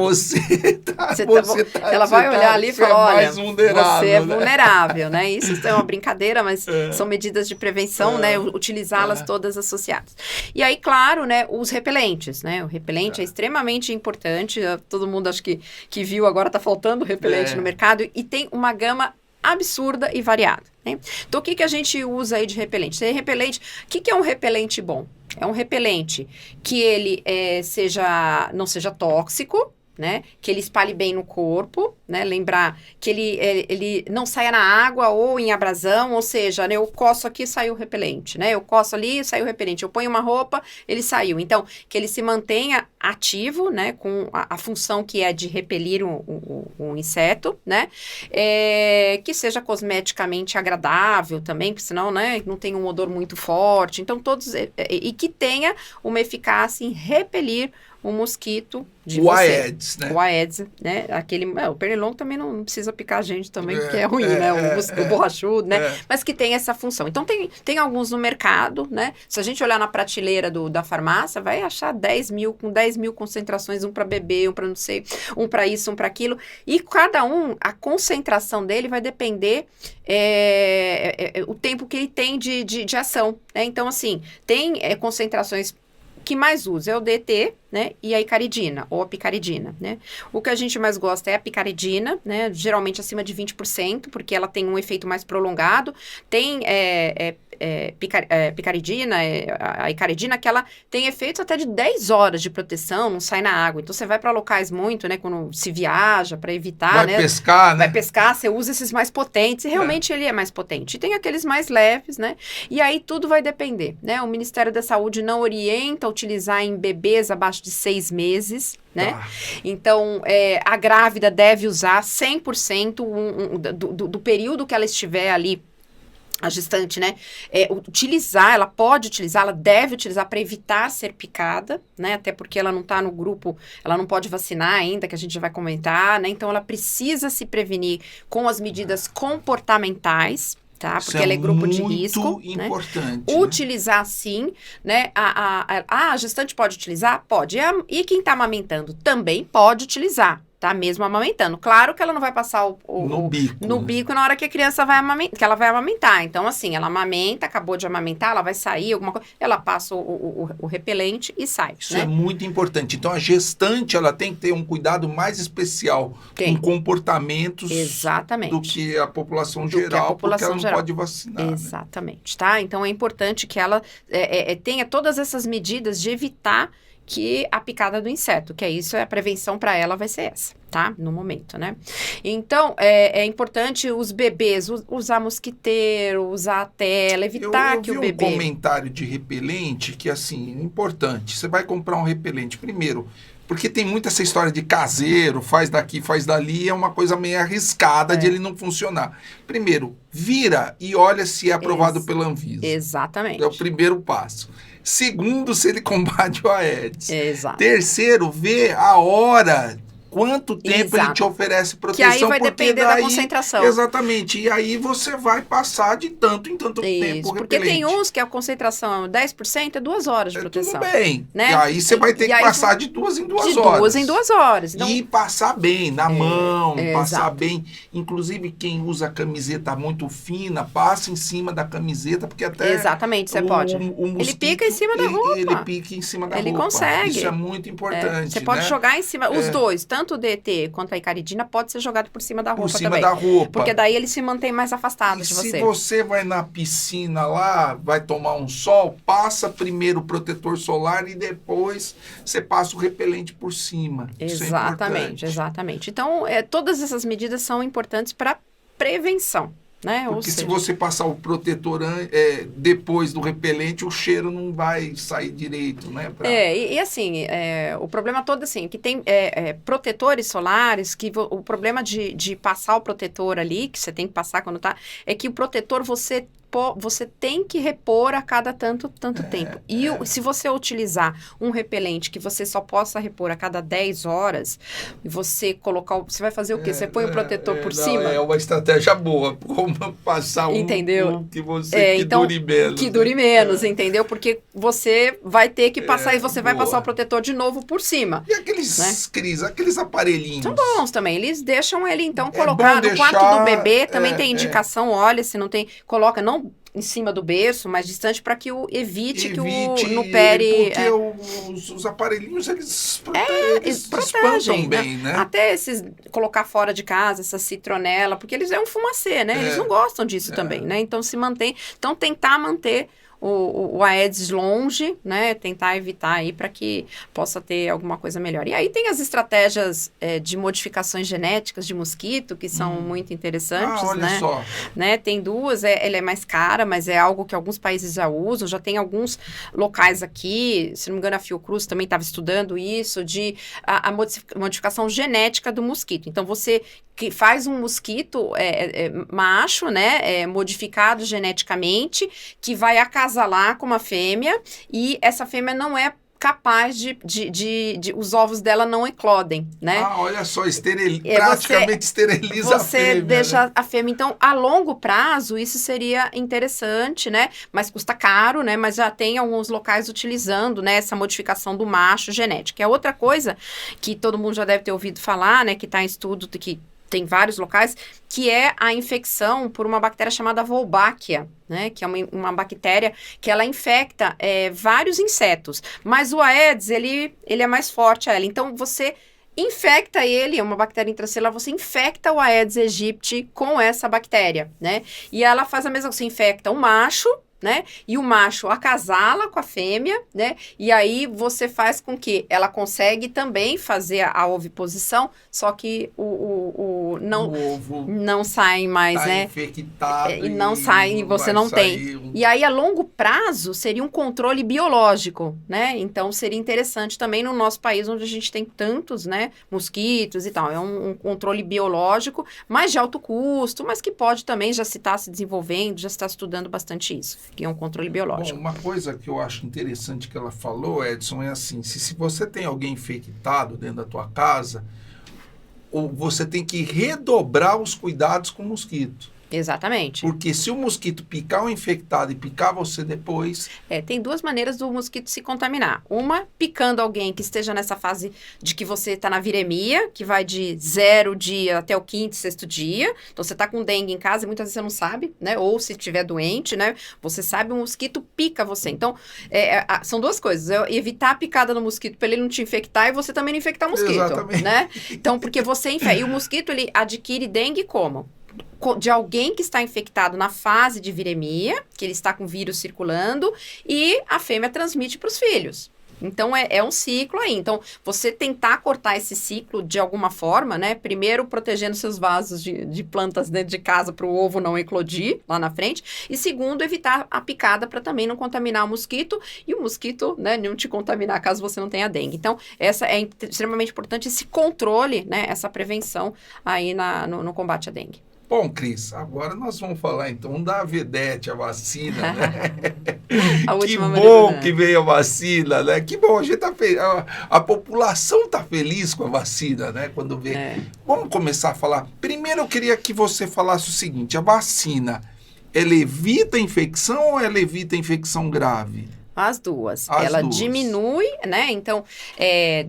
Ela vai olhar ali e falar, olha, você é vulnerável, né? Isso é uma brincadeira, mas são medidas de prevenção, né? Utilizá-las todas associadas. E aí, claro, né? Os repelentes, né? O repelente é extremamente importante. Todo mundo, acho que viu, agora tá faltando repelente no mercado. E tem uma gama absurda e variada, né? Então, o que a gente usa aí de repelente? O que é um repelente bom? É um repelente que ele não seja tóxico, né? Que ele espalhe bem no corpo, né? Lembrar que ele não saia na água ou em abrasão, ou seja, né? Eu coço aqui, saiu o repelente, né? Eu coço ali, saiu o repelente. Eu ponho uma roupa, ele saiu. Então, que ele se mantenha ativo, né? Com a função que é de repelir um inseto, né? Que seja cosmeticamente agradável também, porque senão, né? Não tem um odor muito forte. Então, e que tenha uma eficácia em repelir o mosquito de você. Aedes, né? O Aedes, né? O pernilongo também não precisa picar a gente também, porque é ruim, né? O borrachudo, né? Mas que tem essa função. Então, tem alguns no mercado, né? Se a gente olhar na prateleira da farmácia, vai achar 10 mil concentrações, um para bebê, um para não sei, um para isso, um para aquilo. E cada a concentração dele vai depender o tempo que ele tem de ação, né? Então, assim, tem concentrações que mais usa é o DT, né, e a icaridina, ou a picaridina, né. O que a gente mais gosta é a picaridina, né, geralmente acima de 20%, porque ela tem um efeito mais prolongado. Tem picaridina, a icaridina, que ela tem efeitos até de 10 horas de proteção, não sai na água. Então, você vai para locais muito, né, quando se viaja, para evitar, né. Pescar, né? Vai pescar, você usa esses mais potentes, e realmente ele é mais potente. E tem aqueles mais leves, né, e aí tudo vai depender, né. O Ministério da Saúde não orienta a utilizar em bebês abaixo de 6 meses, né? Então, a grávida deve usar 100% do período que ela estiver ali, a gestante, né? Ela pode utilizar, ela deve utilizar para evitar ser picada, né? Até porque ela não está no grupo, ela não pode vacinar ainda, que a gente vai comentar, né? Então, ela precisa se prevenir com as medidas comportamentais, tá? Porque ela é grupo de risco, né? Importante, né? Utilizar sim, né? A gestante pode utilizar? Pode. E quem está amamentando também pode utilizar, tá? Mesmo amamentando. Claro que ela não vai passar no bico na hora que a criança vai amamentar. Então, assim, ela amamenta, acabou de amamentar, ela vai sair, alguma coisa, ela passa o repelente e sai. Isso, né? É muito importante. Então, a gestante, ela tem que ter um cuidado mais especial com comportamentos do que a população geral, porque ela não pode vacinar. Exatamente, né? Tá? Então, é importante que ela tenha todas essas medidas de evitar que a picada do inseto, que é isso, a prevenção para ela vai ser essa, tá? No momento, né? Então, é importante os bebês usar mosquiteiro, usar a tela, evitar que o bebê... Eu vi um comentário de repelente que, assim, é importante. Você vai comprar um repelente, primeiro, porque tem muita essa história de caseiro, faz daqui, faz dali, é uma coisa meio arriscada de ele não funcionar. Primeiro, vira e olha se é aprovado pela Anvisa. Exatamente. É o primeiro passo. Segundo, se ele combate o Aedes. Exato. Terceiro, vê a hora, quanto tempo ele te oferece proteção. Que aí vai depender da concentração. Exatamente. E aí você vai passar de tanto em tanto tempo. Porque tem uns que a concentração é 10%, é 2 horas de proteção. Tudo bem. Né? E aí você vai ter que passar de 2 em 2 horas. De 2 em 2 horas. Então, e passar bem, na mão, passar bem. Inclusive, quem usa camiseta muito fina, passa em cima da camiseta, porque até... Exatamente, você pode. Ele pica em cima da roupa. Ele pica em cima da roupa. Ele consegue. Isso é muito importante. Você pode jogar em cima, os dois, tanto o DT quanto a icaridina, pode ser jogado por cima da roupa também. Por cima da roupa. Porque daí eles se mantêm mais afastados de você. Se você vai na piscina lá, vai tomar um sol, passa primeiro o protetor solar e depois você passa o repelente por cima. Exatamente, exatamente. Então, todas essas medidas são importantes para prevenção. né? Ou Porque se seja, você passar o protetor depois do repelente, o cheiro não vai sair direito, né? E assim, o problema todo assim, que tem protetores solares, o problema de passar o protetor ali, que você tem que passar quando tá, é que o protetor você tem que repor a cada tanto tempo. E se você utilizar um repelente que você só possa repor a cada 10 horas, e você colocar, você vai fazer o quê? Você põe o protetor por cima? É uma estratégia boa, como passar entendeu? que dure menos. Que dure menos, entendeu? Porque você vai ter que passar e você vai boa. passar o protetor de novo por cima. E aqueles, né? Cris, aqueles aparelhinhos? São bons também. Eles deixam ele, então, colocar no quarto do bebê. Também tem indicação, olha, se não tem, coloca, não em cima do berço, mais distante, para que evite que no pere... Porque os aparelhinhos, eles protegem, espantam bem, né? Até esses, colocar fora de casa, essa citronela, porque eles é um fumacê, né? Eles não gostam disso também, né? Então, então, tentar manter o Aedes longe, né? Tentar evitar aí para que possa ter alguma coisa melhor. E aí tem as estratégias de modificações genéticas de mosquito, que são muito interessantes, olha só. Né? Tem duas, ela é mais cara, mas é algo que alguns países já usam, já tem alguns locais aqui, se não me engano a Fiocruz também estava estudando isso, de a modificação genética do mosquito. Então, você que faz um mosquito macho, né, modificado geneticamente, que vai acasalar com uma fêmea, e essa fêmea não é capaz de os ovos dela não eclodem, né? Olha só, praticamente esteriliza a fêmea. Você deixa né? a fêmea. Então, a longo prazo, isso seria interessante, né? Mas custa caro, né? Mas já tem alguns locais utilizando, né, essa modificação do macho genético. É outra coisa que todo mundo já deve ter ouvido falar, né? Que está em estudo, que tem vários locais, que é a infecção por uma bactéria chamada Wolbachia, né? Que é uma bactéria que ela infecta vários insetos. Mas o Aedes, ele é mais forte a ela. Então, você infecta ele, é uma bactéria intracelular, você infecta o Aedes aegypti com essa bactéria, né? E ela faz a mesma coisa, você infecta o macho, né? E o macho acasala com a fêmea, né? E aí você faz com que ela consegue também fazer a oviposição, só que o ovo não sai mais, tá né? Infectado e não sai, e você não tem. E aí, a longo prazo, seria um controle biológico, né? Então, seria interessante também no nosso país, onde a gente tem tantos, né, mosquitos e tal. É um controle biológico, mas de alto custo, mas que pode também já se está se desenvolvendo, já se está estudando bastante isso, que é um controle biológico. Bom, uma coisa que eu acho interessante que ela falou, Edson, é assim, se você tem alguém infectado dentro da tua casa, você tem que redobrar os cuidados com o mosquito. Exatamente. Porque se o mosquito picar o infectado e picar você depois... Tem duas maneiras do mosquito se contaminar. Uma, picando alguém que esteja nessa fase de que você está na viremia, que vai de 0 dia até o 5º, 6º dia. Então, você está com dengue em casa e muitas vezes você não sabe, né? Ou se estiver doente, né? Você sabe, o mosquito pica você. Então, são duas coisas. Evitar a picada no mosquito para ele não te infectar e você também não infectar o mosquito. Exatamente. Né? Então, porque você infecta. E o mosquito, ele adquire dengue como? De alguém que está infectado na fase de viremia, que ele está com vírus circulando, e a fêmea transmite para os filhos. Então, é um ciclo aí. Então, você tentar cortar esse ciclo de alguma forma, né? Primeiro, protegendo seus vasos de plantas dentro de casa para o ovo não eclodir lá na frente. E segundo, evitar a picada para também não contaminar o mosquito e o mosquito, né, não te contaminar caso você não tenha dengue. Então, essa é extremamente importante, esse controle, né? Essa prevenção aí no combate à dengue. Bom, Cris, agora nós vamos falar então da Vedete, a vacina, né? Que bom que veio a vacina, né? Que bom, a gente tá a população tá feliz com a vacina, né? Quando vê. Vamos começar a falar. Primeiro eu queria que você falasse o seguinte: a vacina, ela evita a infecção ou ela evita a infecção grave? As duas. Ela diminui, né? Então,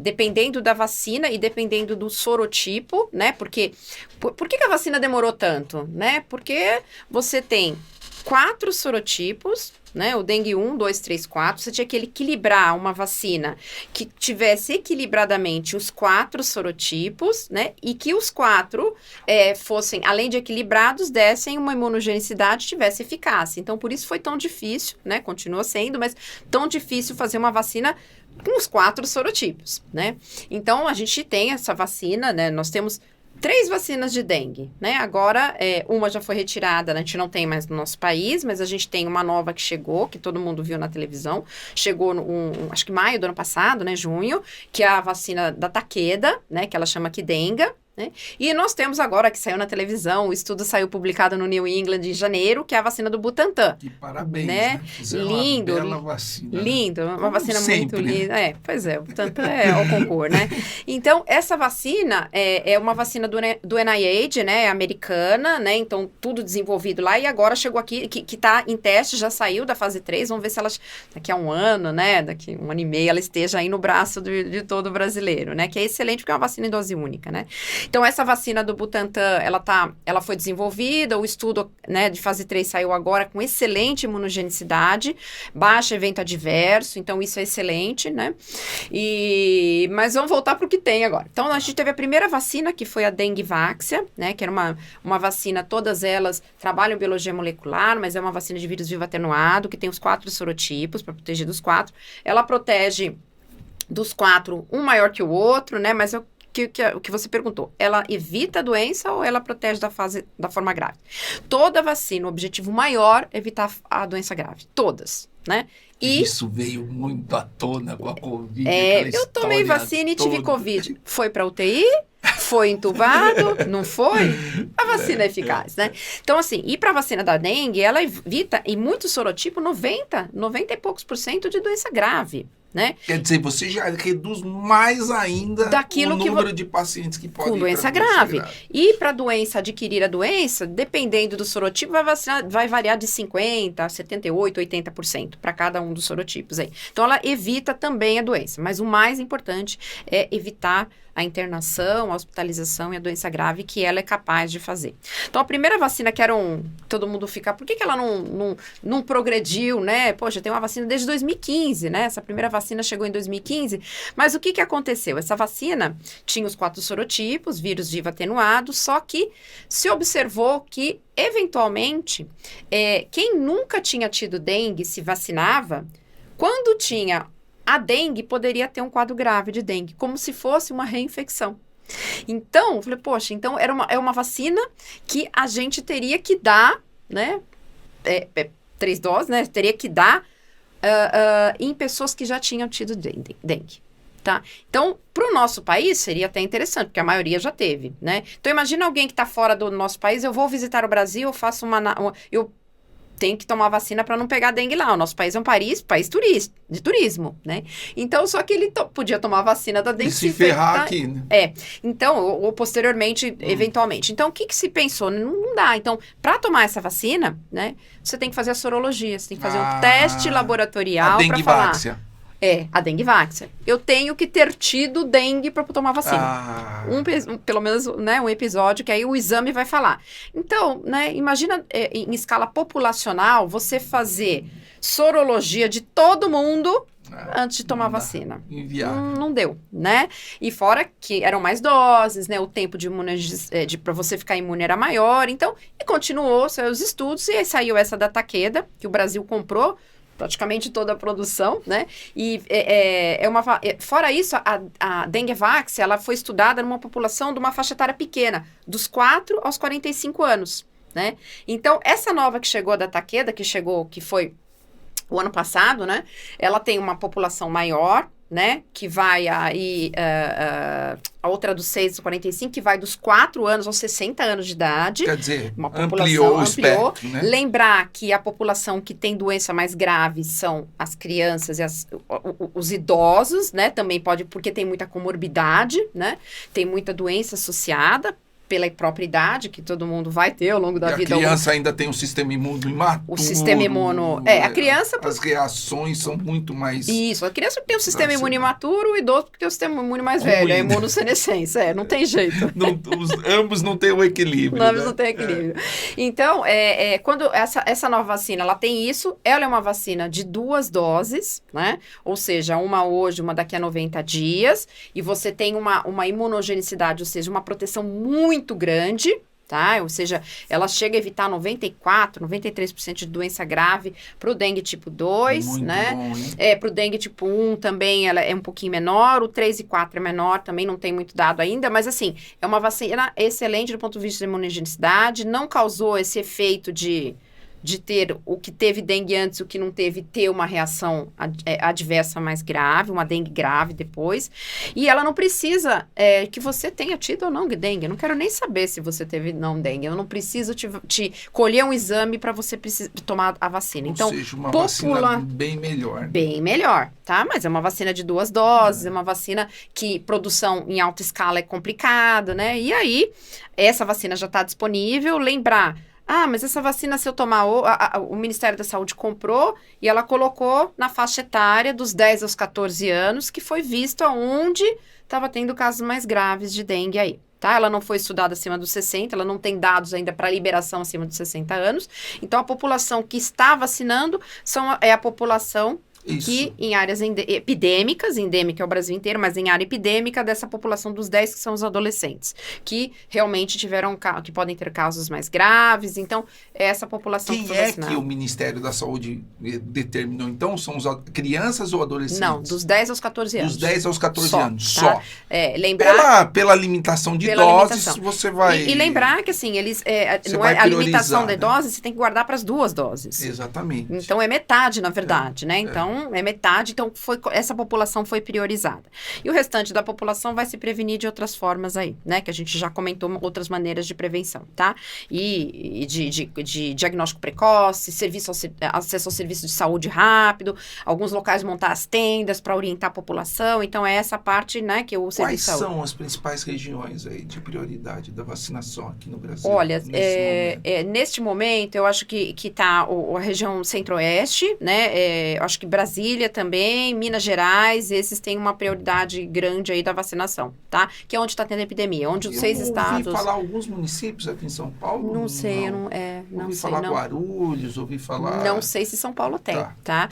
dependendo da vacina e dependendo do sorotipo, né? Porque, por que a vacina demorou tanto, né? Porque você tem 4 sorotipos, né? O dengue 1, 2, 3, 4. Você tinha que equilibrar uma vacina que tivesse equilibradamente os 4 sorotipos, né? E que os 4 fossem, além de equilibrados, dessem uma imunogenicidade, tivesse eficácia. Então, por isso foi tão difícil, né? Continua sendo, mas tão difícil fazer uma vacina com os 4 sorotipos, né? Então, a gente tem essa vacina, né? Nós temos 3 vacinas de dengue, né? Agora, uma já foi retirada, a gente não tem mais no nosso país, mas a gente tem uma nova que chegou, que todo mundo viu na televisão. Chegou, acho que maio do ano passado, né? Junho, que é a vacina da Takeda, né? Que ela chama Qdenga. Né? E nós temos agora, que saiu na televisão, o estudo saiu publicado no New England em janeiro, que é a vacina do Butantan. Que parabéns, né? Lindo, uma bela vacina. Lindo, uma como vacina sempre, muito linda. né? Pois é, o Butantan é ao concor, né? Então, essa vacina é uma vacina do NIH, né? Americana, né? Então, tudo desenvolvido lá e agora chegou aqui, que tá em teste, já saiu da fase 3, vamos ver se ela, daqui a um ano, né? Daqui a um ano e meio, ela esteja aí no braço de todo brasileiro, né? Que é excelente, porque é uma vacina em dose única, né? Então, essa vacina do Butantan, ela foi desenvolvida, o estudo, né, de fase 3 saiu agora com excelente imunogenicidade, baixo evento adverso, então isso é excelente, né? Mas vamos voltar para o que tem agora. Então, a gente teve a primeira vacina, que foi a Dengvaxia, né, que era uma vacina, todas elas trabalham biologia molecular, mas é uma vacina de vírus vivo atenuado, que tem os 4 sorotipos, para proteger dos 4. Ela protege dos 4, um maior que o outro, né, mas o que você perguntou, ela evita a doença ou ela protege da forma grave? Toda vacina, o objetivo maior é evitar a doença grave. Todas, né? E isso veio muito à tona com a Covid. Eu tomei vacina e tive Covid. Foi para UTI? Foi entubado? Não foi? A vacina é eficaz, né? Então, assim, e para a vacina da dengue, ela evita, em muitos sorotipos, 90 e poucos % de doença grave. Né? Quer dizer, você já reduz mais ainda o número de pacientes que podem com doença grave. E para adquirir a doença, dependendo do sorotipo, vai variar de 50% a 78%, 80% para cada um dos sorotipos aí. Então, ela evita também a doença. Mas o mais importante é evitar a internação, a hospitalização e a doença grave que ela é capaz de fazer. Então, a primeira vacina que era todo mundo fica, por que ela não progrediu, né? Poxa, tem uma vacina desde 2015, né? Essa primeira vacina chegou em 2015, mas o que aconteceu? Essa vacina tinha os 4 sorotipos, vírus vivo atenuado, só que se observou que, eventualmente, quem nunca tinha tido dengue se vacinava, quando tinha a dengue, poderia ter um quadro grave de dengue, como se fosse uma reinfecção. Então, eu falei, poxa, então é uma vacina que a gente teria que dar, né? 3 doses, né? Teria que dar em pessoas que já tinham tido dengue. Tá? Então, para o nosso país, seria até interessante, porque a maioria já teve, né? Então, imagina alguém que está fora do nosso país, eu vou visitar o Brasil, eu faço eu tenho que tomar vacina para não pegar dengue lá. O nosso país é um país de turismo, né? Então, só que ele podia tomar a vacina da dengue. E se ferrar aqui, né? Então, ou posteriormente, eventualmente. Então, o que se pensou? Não dá. Então, para tomar essa vacina, né? Você tem que fazer a sorologia, você tem que fazer um teste laboratorial para falar. A Dengvaxia. Eu tenho que ter tido dengue para tomar vacina. Pelo menos, né, um episódio que aí o exame vai falar. Então, né, imagina em escala populacional você fazer sorologia de todo mundo antes de tomar vacina. Não deu, né? E fora que eram mais doses, né? O tempo para você ficar imune era maior. Então, e continuou os estudos e aí saiu essa da Takeda, que o Brasil comprou praticamente toda a produção, né? E fora isso, a Dengvaxia, ela foi estudada numa população de uma faixa etária pequena, dos 4 aos 45 anos, né? Então, essa nova que chegou da Takeda, que foi o ano passado, né? Ela tem uma população maior, né? Que vai aí, a outra dos 6 aos 45, que vai dos 4 anos aos 60 anos de idade. Quer dizer, uma ampliou o espectro, né? Lembrar que a população que tem doença mais grave são as crianças e os idosos, né? Também pode, porque tem muita comorbidade, né? Tem muita doença associada pela própria idade, que todo mundo vai ter ao longo da vida. A criança ainda tem um sistema imune imaturo. O sistema imune... a criança... As reações são muito mais... Isso, a criança tem um sistema imune imaturo, o idoso tem um sistema imune mais velho, a imunossenescência, não tem jeito. Ambos não têm o equilíbrio. Ambos não têm equilíbrio. Então, quando essa nova vacina, ela tem isso, ela é uma vacina de 2 doses, né? Ou seja, uma hoje, uma daqui a 90 dias, e você tem uma imunogenicidade, ou seja, uma proteção muito grande, Tá? Ou seja, ela chega a evitar 94%, 93% de doença grave para o dengue tipo 2, Muito né? bom, hein? Para o dengue tipo 1 também ela é um pouquinho menor, o 3 e 4 é menor, também não tem muito dado ainda, mas assim, é uma vacina excelente do ponto de vista de imunogenicidade, não causou esse efeito de ter o que teve dengue antes, o que não teve, ter uma reação adversa mais grave, uma dengue grave depois. E ela não precisa que você tenha tido ou não dengue. Eu não quero nem saber se você teve não dengue. Eu não preciso te colher um exame para você tomar a vacina. Então, ou seja, uma vacina bem melhor. Bem melhor, tá? Mas é uma vacina de 2 doses, é uma vacina que produção em alta escala é complicado, né? E aí, essa vacina já está disponível. Lembrar... mas essa vacina, se eu tomar, o Ministério da Saúde comprou e ela colocou na faixa etária dos 10 aos 14 anos, que foi visto aonde estava tendo casos mais graves de dengue aí, tá? Ela não foi estudada acima dos 60, ela não tem dados ainda para liberação acima dos 60 anos. Então, a população que está vacinando é a população que em áreas epidêmicas, endêmica é o Brasil inteiro, mas em área epidêmica dessa população dos 10 que são os adolescentes, que realmente que podem ter casos mais graves, então é essa população que foi vacinada. Quem é que o Ministério da Saúde determinou, então? São as crianças ou adolescentes? Não, dos 10 aos 14 anos. Dos 10 aos 14 só, anos, tá? só. Lembrar... Pela limitação de doses, você vai... E lembrar que, assim, eles... não é a limitação de doses, você tem que guardar para as 2 doses. Exatamente. Então, é metade, na verdade, né? Então, é metade, então essa população foi priorizada. E o restante da população vai se prevenir de outras formas aí, né? Que a gente já comentou outras maneiras de prevenção, tá? E de diagnóstico precoce, acesso ao serviço de saúde rápido, alguns locais montar as tendas para orientar a população. Então, é essa parte, né, que o serviço Quais são as principais regiões aí de prioridade da vacinação aqui no Brasil? Olha, neste momento, eu acho que tá a região centro-oeste, né? Acho que Brasília também, Minas Gerais, esses têm uma prioridade grande aí da vacinação, tá? Que é onde está tendo epidemia, onde os 6 estados... Eu ouvi falar alguns municípios aqui em São Paulo. Não sei, não ouvi sei, falar não. Guarulhos, ouvi falar... Não sei se São Paulo tem, tá?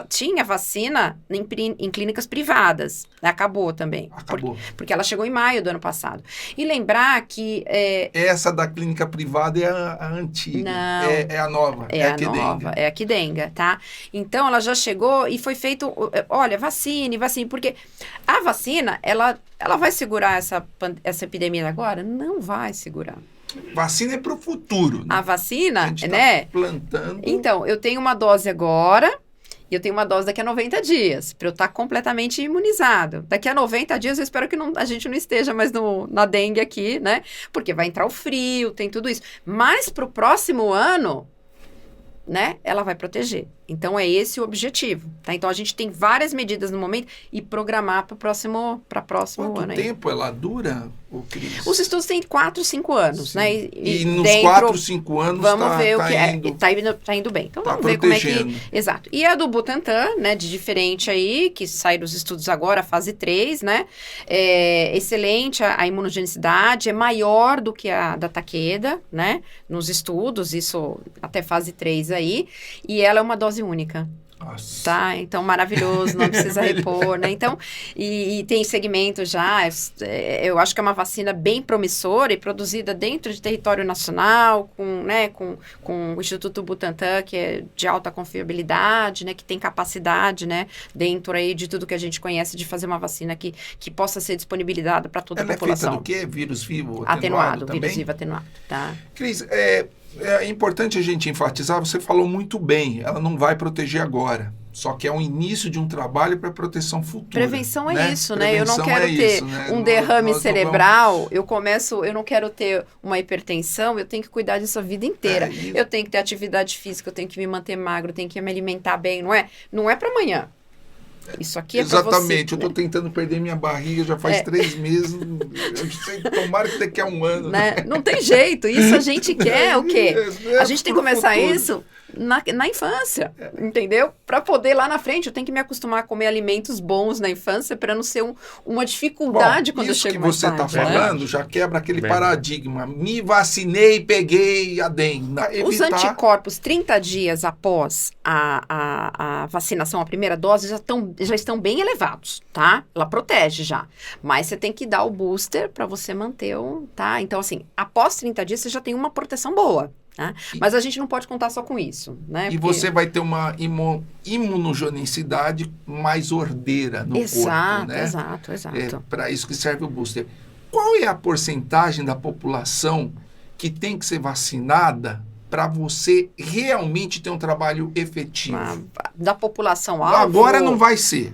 Tinha vacina em clínicas privadas, acabou também. Acabou. Porque ela chegou em maio do ano passado. E lembrar que... Essa da clínica privada é a antiga. Não. É a nova. É a nova, é a Quidenga, tá? Então, ela já chegou e foi feito... Olha, vacine, porque a vacina, ela vai segurar essa epidemia agora? Não vai segurar. Vacina é para o futuro. Né? A vacina, a gente né? Tá plantando... Então, eu tenho uma dose agora... E eu tenho uma dose daqui a 90 dias, para eu estar completamente imunizado. Daqui a 90 dias, eu espero que a gente não esteja mais na dengue aqui, né? Porque vai entrar o frio, tem tudo isso. Mas para o próximo ano, né? Ela vai proteger. Então, é esse o objetivo, tá? Então, a gente tem várias medidas no momento e programar para próximo ano. Quanto tempo ela dura, Cris? Os estudos têm 4, 5 anos, Sim. né? E nos 4, 5 anos vamos ver o que indo, tá indo bem. Então, vamos protegendo. ver como é que... Exato. E a do Butantan, né? De diferente aí, que sai dos estudos agora, fase 3, né? É excelente a imunogenicidade, é maior do que a da Takeda, né? Nos estudos, isso até fase 3 aí. E ela é uma dose única. Nossa. Tá, então maravilhoso, não precisa repor, né? Então, e tem segmento já, eu acho que é uma vacina bem promissora e produzida dentro de território nacional, com o Instituto Butantan, que é de alta confiabilidade, né? Que tem capacidade, né? Dentro aí de tudo que a gente conhece de fazer uma vacina que possa ser disponibilizada para toda a população. Ela é feita do quê? Vírus vivo atenuado também? Vírus vivo atenuado, tá? Cris, é importante a gente enfatizar, você falou muito bem, ela não vai proteger agora, só que é o início de um trabalho para proteção futura. Prevenção é né? isso, né? Prevenção eu não quero ter um derrame cerebral, eu não quero ter uma hipertensão, eu tenho que cuidar disso a vida inteira. Eu tenho que ter atividade física, eu tenho que me manter magro, eu tenho que me alimentar bem, não é? Não é para amanhã. Isso aqui é pra você. Exatamente, eu tô tentando perder minha barriga já faz 3 meses, eu sei, tomara que daqui a 1 ano. Né? Não tem jeito, isso a gente quer o quê? A gente tem que começar isso na infância, entendeu? Para poder lá na frente, eu tenho que me acostumar a comer alimentos bons na infância para não ser uma dificuldade quando eu chego mais tarde. Isso que você está falando já quebra aquele paradigma. Me vacinei, peguei a dengue. Os anticorpos, 30 dias após a vacinação, a primeira dose, já estão já estão bem elevados, tá? Ela protege já. Mas você tem que dar o booster para você manter tá? Então, assim, após 30 dias você já tem uma proteção boa. Tá? Mas a gente não pode contar só com isso, né? E você vai ter uma imunogenicidade mais ordeira no corpo, né? Exato. É para isso que serve o booster. Qual é a porcentagem da população que tem que ser vacinada para você realmente ter um trabalho efetivo? Da população alvo? Agora não vai ser.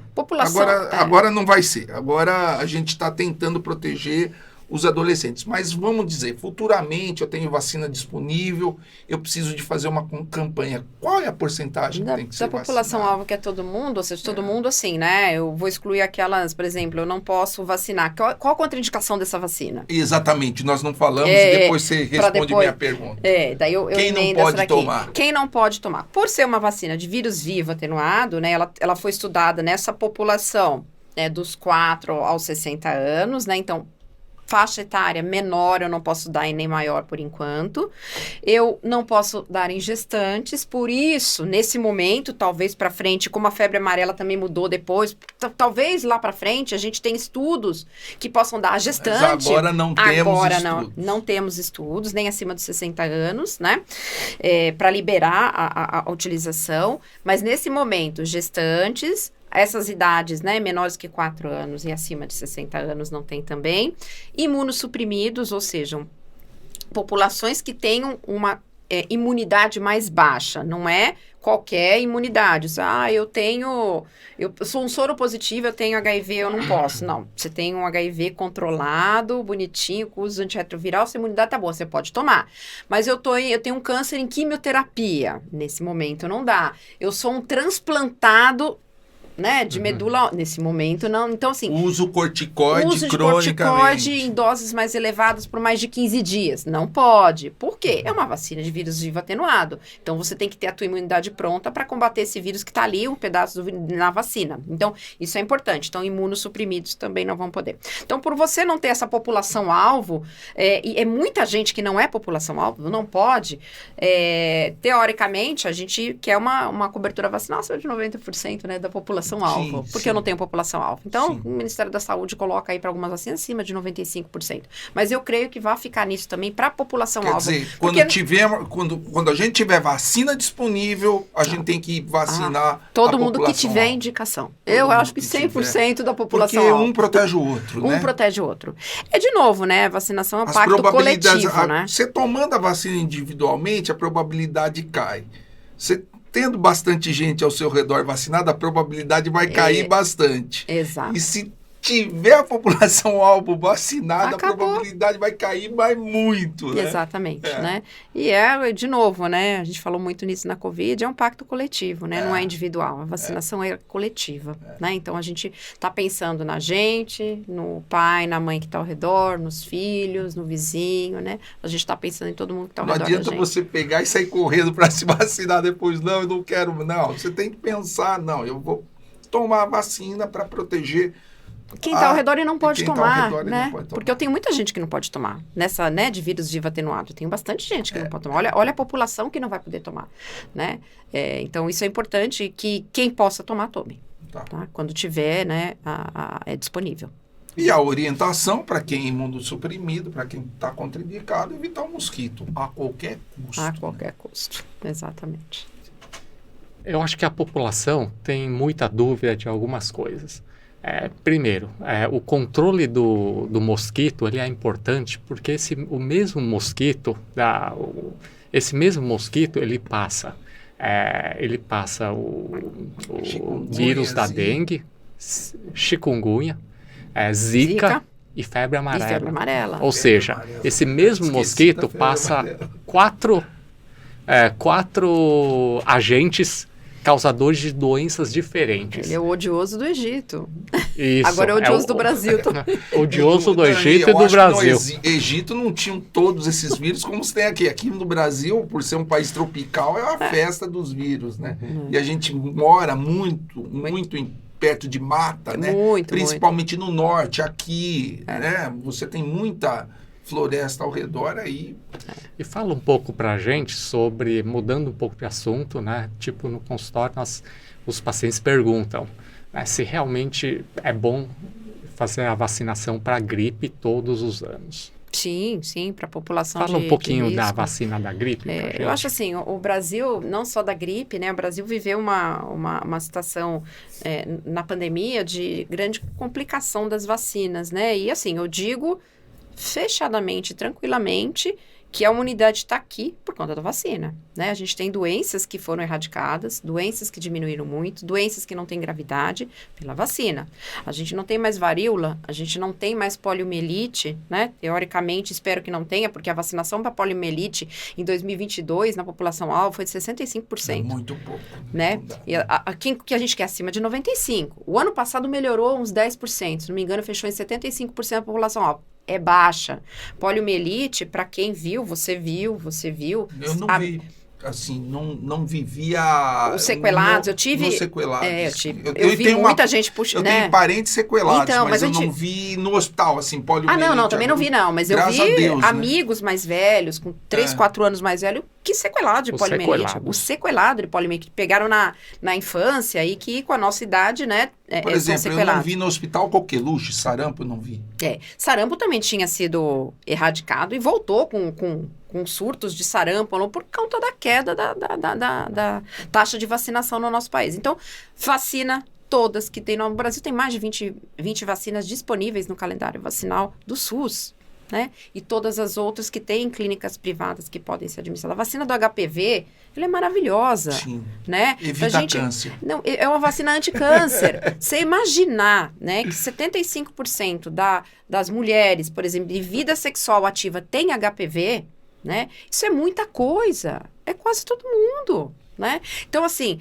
Agora não vai ser. Agora a gente está tentando proteger os adolescentes. Mas vamos dizer, futuramente eu tenho vacina disponível, eu preciso de fazer uma campanha. Qual é a porcentagem que tem que ser vacinada? Da população alvo, que é todo mundo, ou seja, todo mundo assim, né? Eu vou excluir aquelas, por exemplo, eu não posso vacinar. Qual a contraindicação dessa vacina? Exatamente, nós não falamos e depois você responde minha pergunta. Daí eu Quem não pode tomar? Quem não pode tomar? Por ser uma vacina de vírus vivo atenuado, né? Ela foi estudada nessa população, né, dos 4 aos 60 anos, né? Então, faixa etária menor eu não posso dar e nem maior por enquanto. Eu não posso dar em gestantes, por isso, nesse momento, talvez para frente, como a febre amarela também mudou depois, talvez lá para frente a gente tenha estudos que possam dar a gestante. Mas agora não temos estudos. Não temos estudos, nem acima dos 60 anos, né? Para liberar a utilização. Mas nesse momento, gestantes, essas idades, né, menores que 4 anos e acima de 60 anos não tem também. Imunossuprimidos, ou seja, populações que tenham uma imunidade mais baixa, não é qualquer imunidade. Eu sou um soro positivo, eu tenho HIV, eu não posso. Não, você tem um HIV controlado, bonitinho, com uso antirretroviral, sua imunidade tá boa, você pode tomar. Mas eu tenho um câncer em quimioterapia, nesse momento não dá. Eu sou um transplantado, né, de medula, nesse momento não, então assim... Uso corticoide uso de cronicamente. corticoide em doses mais elevadas por mais de 15 dias, não pode. Por quê? É uma vacina de vírus vivo atenuado, então você tem que ter a tua imunidade pronta para combater esse vírus que está ali, um pedaço na vacina. Então, isso é importante. Então, imunossuprimidos também não vão poder. Então, por você não ter essa população-alvo, e é muita gente que não é população-alvo, não pode, teoricamente, a gente quer uma cobertura vacinal de 90%, né, da população alvo, porque eu não tenho população-alvo. Então, o Ministério da Saúde coloca aí para algumas vacinas acima de 95%. Mas eu creio que vai ficar nisso também para a população-alvo. Quer dizer, quando a gente tiver vacina disponível, a gente tem que vacinar todo mundo que tiver indicação. Eu acho que 100% da população porque alvo. um protege o outro, né? Um protege o outro. De novo, né? Vacinação é um pacto coletivo, né? Você tomando a vacina individualmente, a probabilidade cai. Você tendo bastante gente ao seu redor vacinada, a probabilidade vai cair bastante. Exato. E se tiver a população-alvo vacinada, acabou. A probabilidade vai cair mais muito, né? Exatamente, né? E de novo, né? A gente falou muito nisso na Covid, é um pacto coletivo, né? Não é individual, a vacinação é coletiva, né? Então, a gente está pensando na gente, no pai, na mãe que está ao redor, nos filhos, no vizinho, né? A gente está pensando em todo mundo que está ao redor da gente. Não adianta você pegar e sair correndo para se vacinar depois. Não, eu não quero, não. Você tem que pensar, não, eu vou tomar a vacina para proteger quem está ao redor e não pode tomar, tá né? Porque eu tenho muita gente que não pode tomar. Nessa, né, de vírus vivo atenuado, eu tenho bastante gente que não pode tomar. Olha a população que não vai poder tomar, né? Então, isso é importante que quem possa tomar, tome. Tá? Quando tiver, né, é disponível. E a orientação para quem é imunossuprimido, para quem está contraindicado, evitar o mosquito a qualquer custo. A qualquer custo, exatamente. Eu acho que a população tem muita dúvida de algumas coisas. Primeiro, o controle do mosquito ele é importante porque o mesmo mosquito ele passa o vírus da dengue, chikungunya, Zika e febre amarela. Ou seja, esse mesmo mosquito passa quatro agentes causadores de doenças diferentes. Ele é o odioso do Egito. Isso. Agora é o odioso do Brasil também. Odioso do Egito e do Brasil. No Egito não tinham todos esses vírus como se tem aqui. Aqui no Brasil, por ser um país tropical, é uma festa dos vírus, né? E a gente mora muito perto de mata, né? Principalmente no norte, aqui, né? Você tem muita floresta ao redor aí. E fala um pouco pra gente sobre, mudando um pouco de assunto, né? Tipo, no consultório, os pacientes perguntam, se realmente é bom fazer a vacinação para gripe todos os anos. Sim, para a população Fala um pouquinho de da risco. vacina da gripe pra gente. Eu acho assim, o Brasil, não só da gripe, né? O Brasil viveu uma situação na pandemia de grande complicação das vacinas, né? E assim, eu digo fechadamente, tranquilamente, que a imunidade está aqui por conta da vacina, né? A gente tem doenças que foram erradicadas, doenças que diminuíram muito, doenças que não têm gravidade pela vacina. A gente não tem mais varíola, a gente não tem mais poliomielite, né? Teoricamente, espero que não tenha, porque a vacinação para poliomielite em 2022, na população-alvo, foi de 65%. É muito pouco. Né? E que a gente quer acima de 95%. O ano passado melhorou uns 10%, se não me engano, fechou em 75% da população-alvo. É baixa. Poliomielite, para quem viu, você viu. Eu não vi, assim, não vivia... Os sequelados, eu tive... Nos sequelados. Eu vi muita gente puxando, né? Eu tenho parentes sequelados, então, mas eu não vi no hospital, assim, poliomielite. Não, também não vi, não. Mas eu vi amigos mais velhos, com 3, 4 anos mais velhos, que sequelado de poliomielite. O sequelado de poliomielite, que pegaram na infância e que com a nossa idade, né, por exemplo, eu não vi no hospital coqueluche, sarampo eu não vi. Sarampo também tinha sido erradicado e voltou com surtos de sarampo por conta da queda da taxa de vacinação no nosso país. Então, vacina todas que tem no Brasil, tem mais de 20 vacinas disponíveis no calendário vacinal do SUS. Né? E todas as outras que têm clínicas privadas que podem ser administradas. A vacina do HPV, ela é maravilhosa. Sim. Né? Evita câncer. Não, é uma vacina anti-câncer. Você imaginar, né, que 75% das mulheres, por exemplo, de vida sexual ativa tem HPV, né? Isso é muita coisa. É quase todo mundo. Né? Então, assim,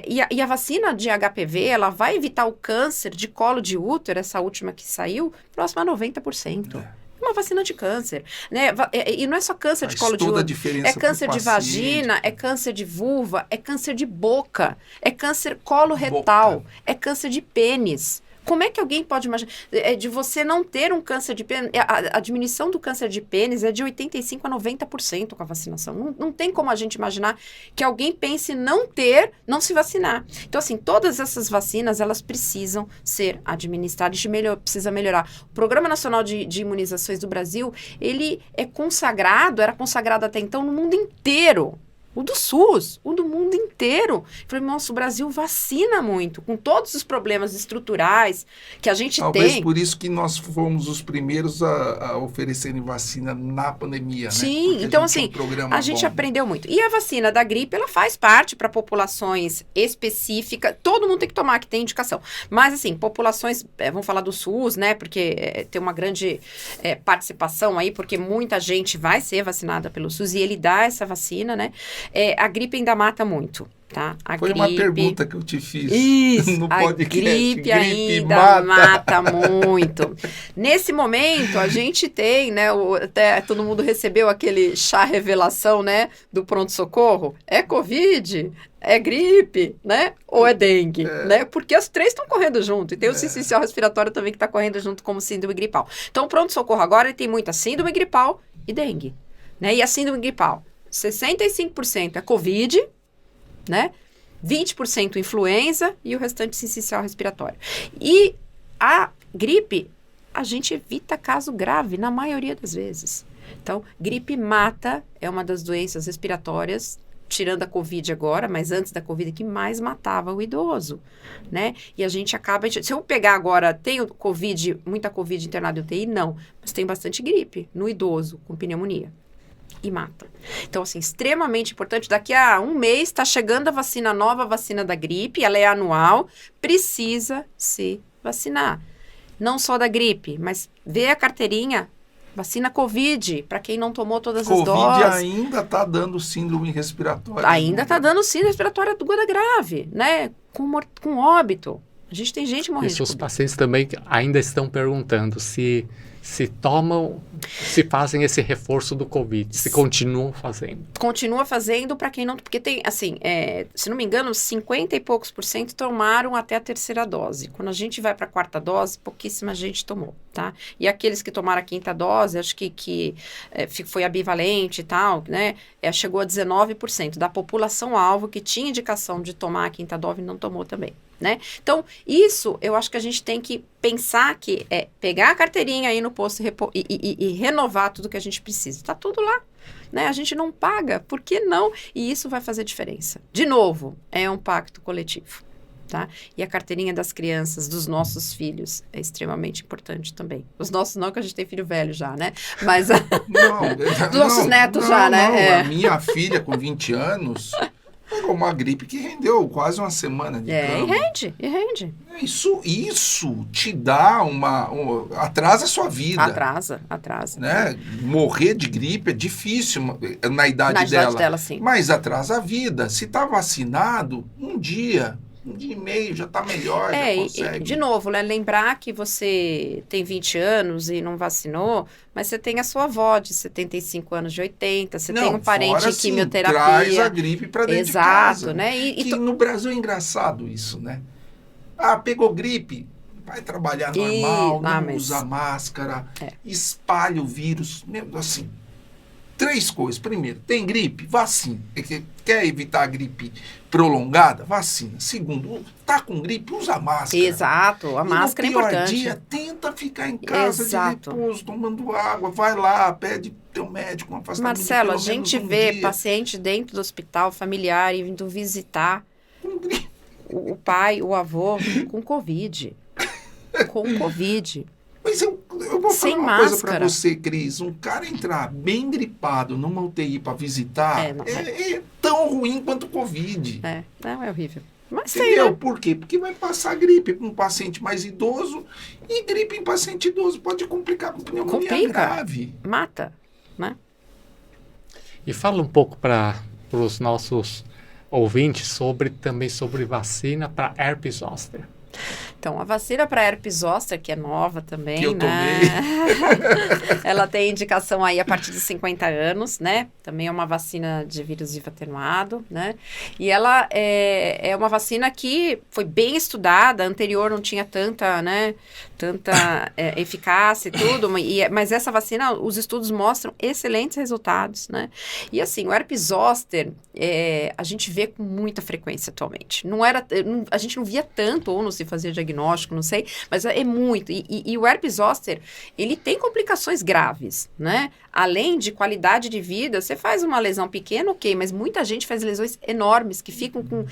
e a vacina de HPV, ela vai evitar o câncer de colo de útero, essa última que saiu, próxima a 90%. Uma vacina de câncer, né? E não é só câncer de colo de útero, é câncer de vagina, é câncer de vulva, é câncer de boca, é câncer coloretal, é câncer de pênis. Como é que alguém pode imaginar de você não ter um câncer de pênis? A diminuição do câncer de pênis é de 85% a 90% com a vacinação. Não tem como a gente imaginar que alguém pense não se vacinar. Então, assim, todas essas vacinas, elas precisam ser administradas, precisa melhorar. O Programa Nacional de Imunizações do Brasil, ele era consagrado até então no mundo inteiro. O do SUS, o do mundo inteiro. Eu falei, nossa, o Brasil vacina muito, com todos os problemas estruturais que a gente tem. Talvez por isso que nós fomos os primeiros a oferecerem vacina na pandemia, Sim, né? Porque então assim, a gente aprendeu muito. E a vacina da gripe, ela faz parte para populações específicas, todo mundo tem que tomar, que tem indicação. Mas assim, populações, vamos falar do SUS, né? Porque tem uma grande participação aí, porque muita gente vai ser vacinada pelo SUS e ele dá essa vacina, né? A gripe ainda mata muito, tá? Foi uma pergunta que eu te fiz no podcast. A gripe ainda mata muito. Nesse momento, a gente tem, né? Até todo mundo recebeu aquele chá revelação, né? Do pronto-socorro. É Covid? É gripe, né? Ou é dengue, né? Porque os três estão correndo junto. E tem o sincicial respiratório também que está correndo junto como síndrome gripal. Então, o pronto-socorro agora ele tem muita síndrome gripal e dengue, né? E a síndrome gripal? 65% é Covid, né? 20% influenza e o restante sincicial respiratório. E a gripe, a gente evita caso grave na maioria das vezes. Então, gripe mata, é uma das doenças respiratórias, tirando a Covid agora, mas antes da Covid, que mais matava o idoso, né? E a gente acaba... Se eu pegar agora, tenho Covid, muita Covid internada em UTI? Não. Mas tem bastante gripe no idoso, com pneumonia. E mata. Então, assim, extremamente importante. Daqui a um mês está chegando a vacina nova, a vacina da gripe, ela é anual, precisa se vacinar. Não só da gripe, mas vê a carteirinha, vacina Covid, para quem não tomou todas as doses. Covid ainda está dando síndrome respiratória. Ainda está dando síndrome respiratória aguda grave, né? Com óbito. A gente tem gente morrendo. E os pacientes também ainda estão perguntando se fazem esse reforço do Covid, se continuam fazendo. Continua fazendo para quem não... Porque tem, assim, se não me engano, 50 e poucos % tomaram até a terceira dose. Quando a gente vai para a quarta dose, pouquíssima gente tomou, tá? E aqueles que tomaram a quinta dose, acho que foi ambivalente e tal, né? Chegou a 19% da população-alvo que tinha indicação de tomar a quinta dose e não tomou também. né? Então, isso eu acho que a gente tem que pensar que é pegar a carteirinha aí no posto e renovar tudo que a gente precisa. Tá tudo lá, né? A gente não paga, por que não? E isso vai fazer diferença. De novo, é um pacto coletivo, tá? E a carteirinha das crianças, dos nossos filhos, é extremamente importante também. Os nossos não, que a gente tem filho velho já, né? Mas dos nossos netos já, né? Não. A minha filha, com 20 anos, pegou uma gripe que rendeu quase uma semana de cama. E rende. Isso te dá atrasa a sua vida. Atrasa. Né? Morrer de gripe é difícil na idade dela, sim. Mas atrasa a vida. Se está vacinado, um dia e meio já está melhor, já consegue. De novo, né, lembrar que você tem 20 anos e não vacinou, mas você tem a sua avó de 75 anos, de 80, você tem um parente em quimioterapia. Traz a gripe para dentro de casa. Né? No Brasil é engraçado isso, né? Pegou gripe, vai trabalhar normal, não usa máscara, espalha o vírus, assim. 3 coisas. Primeiro, tem gripe? Vacina. Quer evitar a gripe prolongada? Vacina. Segundo, tá com gripe? Usa máscara. Exato, a máscara é importante. No pior dia, tenta ficar em casa de repouso, tomando água. Vai lá, pede teu médico um afastamento. Marcelo, a gente vê paciente dentro do hospital, familiar, indo visitar o pai, o avô, com Covid. Mas eu vou falar uma coisa pra você, Cris. Um cara entrar bem gripado numa UTI pra visitar é tão ruim quanto o Covid. Não, é horrível. Mas entendeu? Por quê? Porque vai passar gripe para um paciente mais idoso e gripe em paciente idoso pode complicar com pneumonia grave. Mata, né? E fala um pouco para os nossos ouvintes também sobre vacina para herpes zoster. Então, a vacina para herpes zoster, que é nova também, que eu tomei. Ela tem indicação aí a partir de 50 anos, né? Também é uma vacina de vírus vivo atenuado, né? E ela é uma vacina que foi bem estudada, a anterior não tinha tanta eficácia e tudo, mas essa vacina, os estudos mostram excelentes resultados, né? E assim, o herpes zoster, a gente vê com muita frequência atualmente. A gente não via tanto, ou não se fazia diagnóstico, não sei, mas é muito. E o herpes zoster, ele tem complicações graves, né? Além de qualidade de vida, você faz uma lesão pequena, ok, mas muita gente faz lesões enormes, que ficam com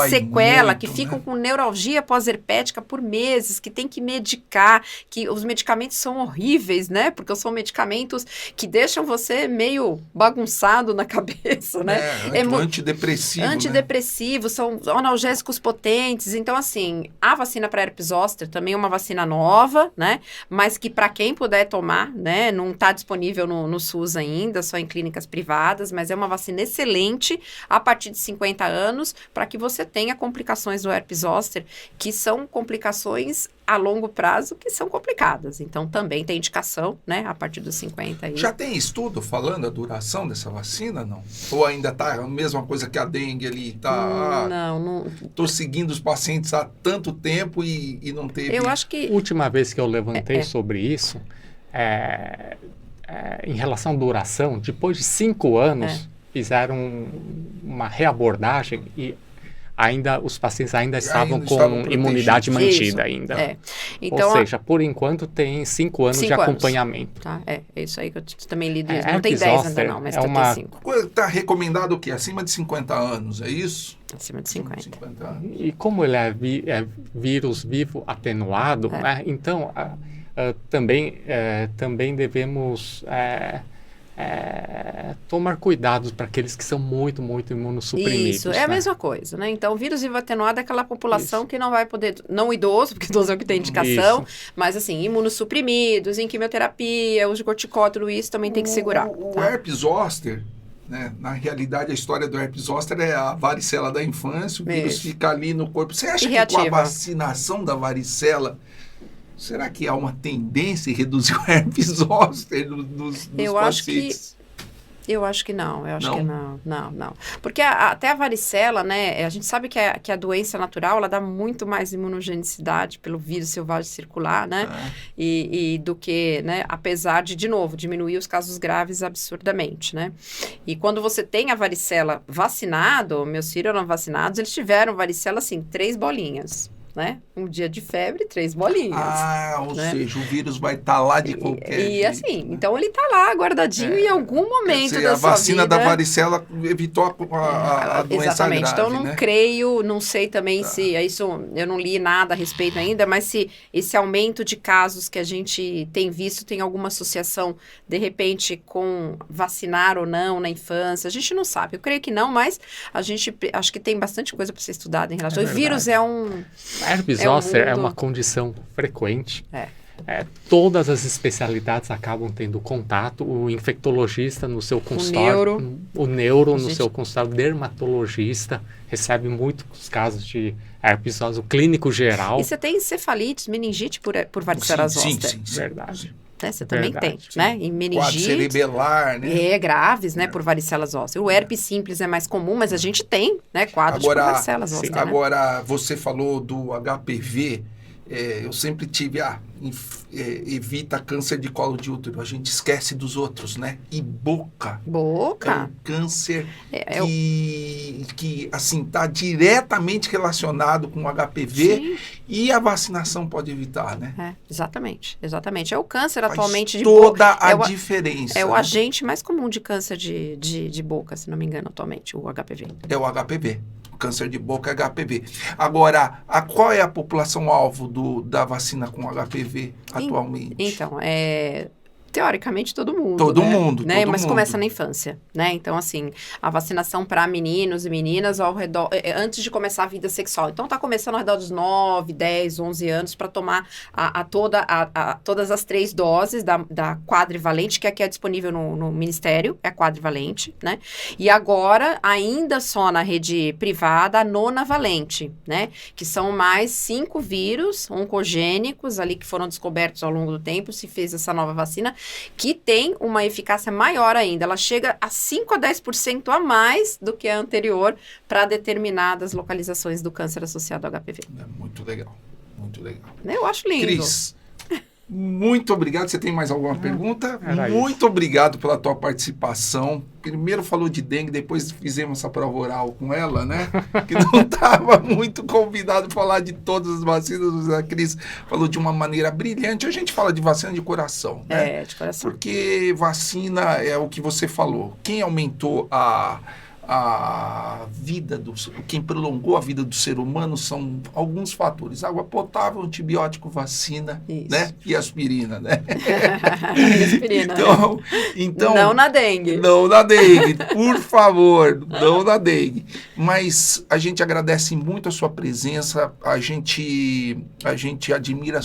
sequela, muito, que ficam com neuralgia pós-herpética por meses, que tem que medicar, que os medicamentos são horríveis, né? Porque são medicamentos que deixam você meio bagunçado na cabeça, né? Antidepressivo, são analgésicos potentes. Então, assim, a vacina para herpes zoster também é uma vacina nova, né? Mas que para quem puder tomar, né? Não está disponível no SUS ainda, só em clínicas privadas, mas é uma vacina excelente a partir de 50 anos para que você tenha complicações do herpes zoster, que são complicações a longo prazo que são complicadas. Então, também tem indicação, né? A partir dos 50 aí. Já tem estudo falando a duração dessa vacina, não? Ou ainda tá a mesma coisa que a dengue ali? Tá, não. Tô seguindo os pacientes há tanto tempo e não teve... Eu acho que... Última vez que eu levantei sobre isso, em relação à duração, depois de 5 anos, fizeram uma reabordagem e os pacientes ainda estavam com imunidade mantida ainda. Então, ou seja, por enquanto tem 5 anos de acompanhamento. Tá, é isso aí que eu também li disso. Não tem 10 ainda não, mas tem 5. Está recomendado o quê? Acima de 50 anos, é isso? Acima de 50 anos. E como ele é vírus vivo atenuado, então também devemos... tomar cuidados para aqueles que são muito, muito imunossuprimidos. Isso, é a mesma coisa, né? Então, o vírus vivo atenuado é aquela população que não vai poder, não idoso, porque idoso é o que tem indicação, mas assim, imunossuprimidos, em quimioterapia, uso de corticóide, tudo isso também tem que segurar. O herpes zoster, né? Na realidade, a história do herpes zoster é a varicela da infância, o vírus fica ali no corpo. Você acha que com a vacinação da varicela, será que há uma tendência em reduzir o herpes zoster nos pacientes? Eu acho que não. Não. Porque até a varicela, né, a gente sabe que a doença natural, ela dá muito mais imunogenicidade pelo vírus selvagem circular, né, e do que, né, apesar de novo, diminuir os casos graves absurdamente, né. E quando você tem a varicela vacinado, meus filhos eram vacinados, eles tiveram varicela, assim, 3 bolinhas. né? Um dia de febre, 3 bolinhas. Ou né? seja, o vírus vai estar lá de qualquer E jeito, assim, né? então ele tá lá guardadinho em algum momento Quer dizer, da a sua vacina vida. da varicela evitou a doença Exatamente. grave, Então, eu não né? creio, não sei também se isso, eu não li nada a respeito ainda, mas se esse aumento de casos que a gente tem visto tem alguma associação, de repente, com vacinar ou não na infância, a gente não sabe. Eu creio que não, mas a gente acho que tem bastante coisa para ser estudada em relação. O vírus é um... Herpes zoster é uma condição frequente. Todas as especialidades acabam tendo contato. O infectologista no seu consultório, o neuro no seu consultório, o dermatologista recebe muitos casos de herpes zoster, o clínico geral. E você tem encefalites, meningite por varicela zoster. Sim. Verdade. Né? Você também tem, sim. né? E meningite... Quadro cerebelar, né? Graves, né? Por varicela zoster. O herpes simples é mais comum, mas a gente tem, né? Quadros por varicela zoster, né? Agora, você falou do HPV... eu sempre tive evita câncer de colo de útero, a gente esquece dos outros, né? E boca é um câncer que assim, está diretamente relacionado com o HPV. Sim. E a vacinação pode evitar, né? Exatamente. É o câncer Faz atualmente de toda boca. a diferença. É o agente mais comum de câncer de boca, se não me engano, atualmente, o HPV. É o HPV. Câncer de boca é HPV. Agora, qual é a população-alvo da vacina com HPV atualmente? Então, teoricamente, todo mundo. Todo né? mundo. Mas começa na infância, né? Então, assim, a vacinação para meninos e meninas ao redor, antes de começar a vida sexual. Então, tá começando ao redor dos 9, 10, 11 anos para tomar todas as 3 doses da quadrivalente, que aqui é disponível no Ministério, é a quadrivalente, né? E agora, ainda só na rede privada, a nonavalente, né? Que são mais 5 vírus oncogênicos ali que foram descobertos ao longo do tempo, se fez essa nova vacina, que tem uma eficácia maior ainda. Ela chega a 5 a 10% a mais do que a anterior para determinadas localizações do câncer associado ao HPV. Muito legal, muito legal. Eu acho lindo. Cris, muito obrigado. Você tem mais alguma pergunta? Muito obrigado pela tua participação. Primeiro falou de dengue, depois fizemos essa prova oral com ela, né? Que não estava muito convidado para falar de todas as vacinas. A Cris falou de uma maneira brilhante. A gente fala de vacina de coração, né? De coração. Porque vacina é o que você falou. Quem aumentou a vida quem prolongou a vida do ser humano são alguns fatores: água potável, antibiótico, vacina, né? E aspirina, né? Aspirina. Então, não na dengue. Não na dengue, por favor, não na dengue. Mas a gente agradece muito a sua presença, a gente admira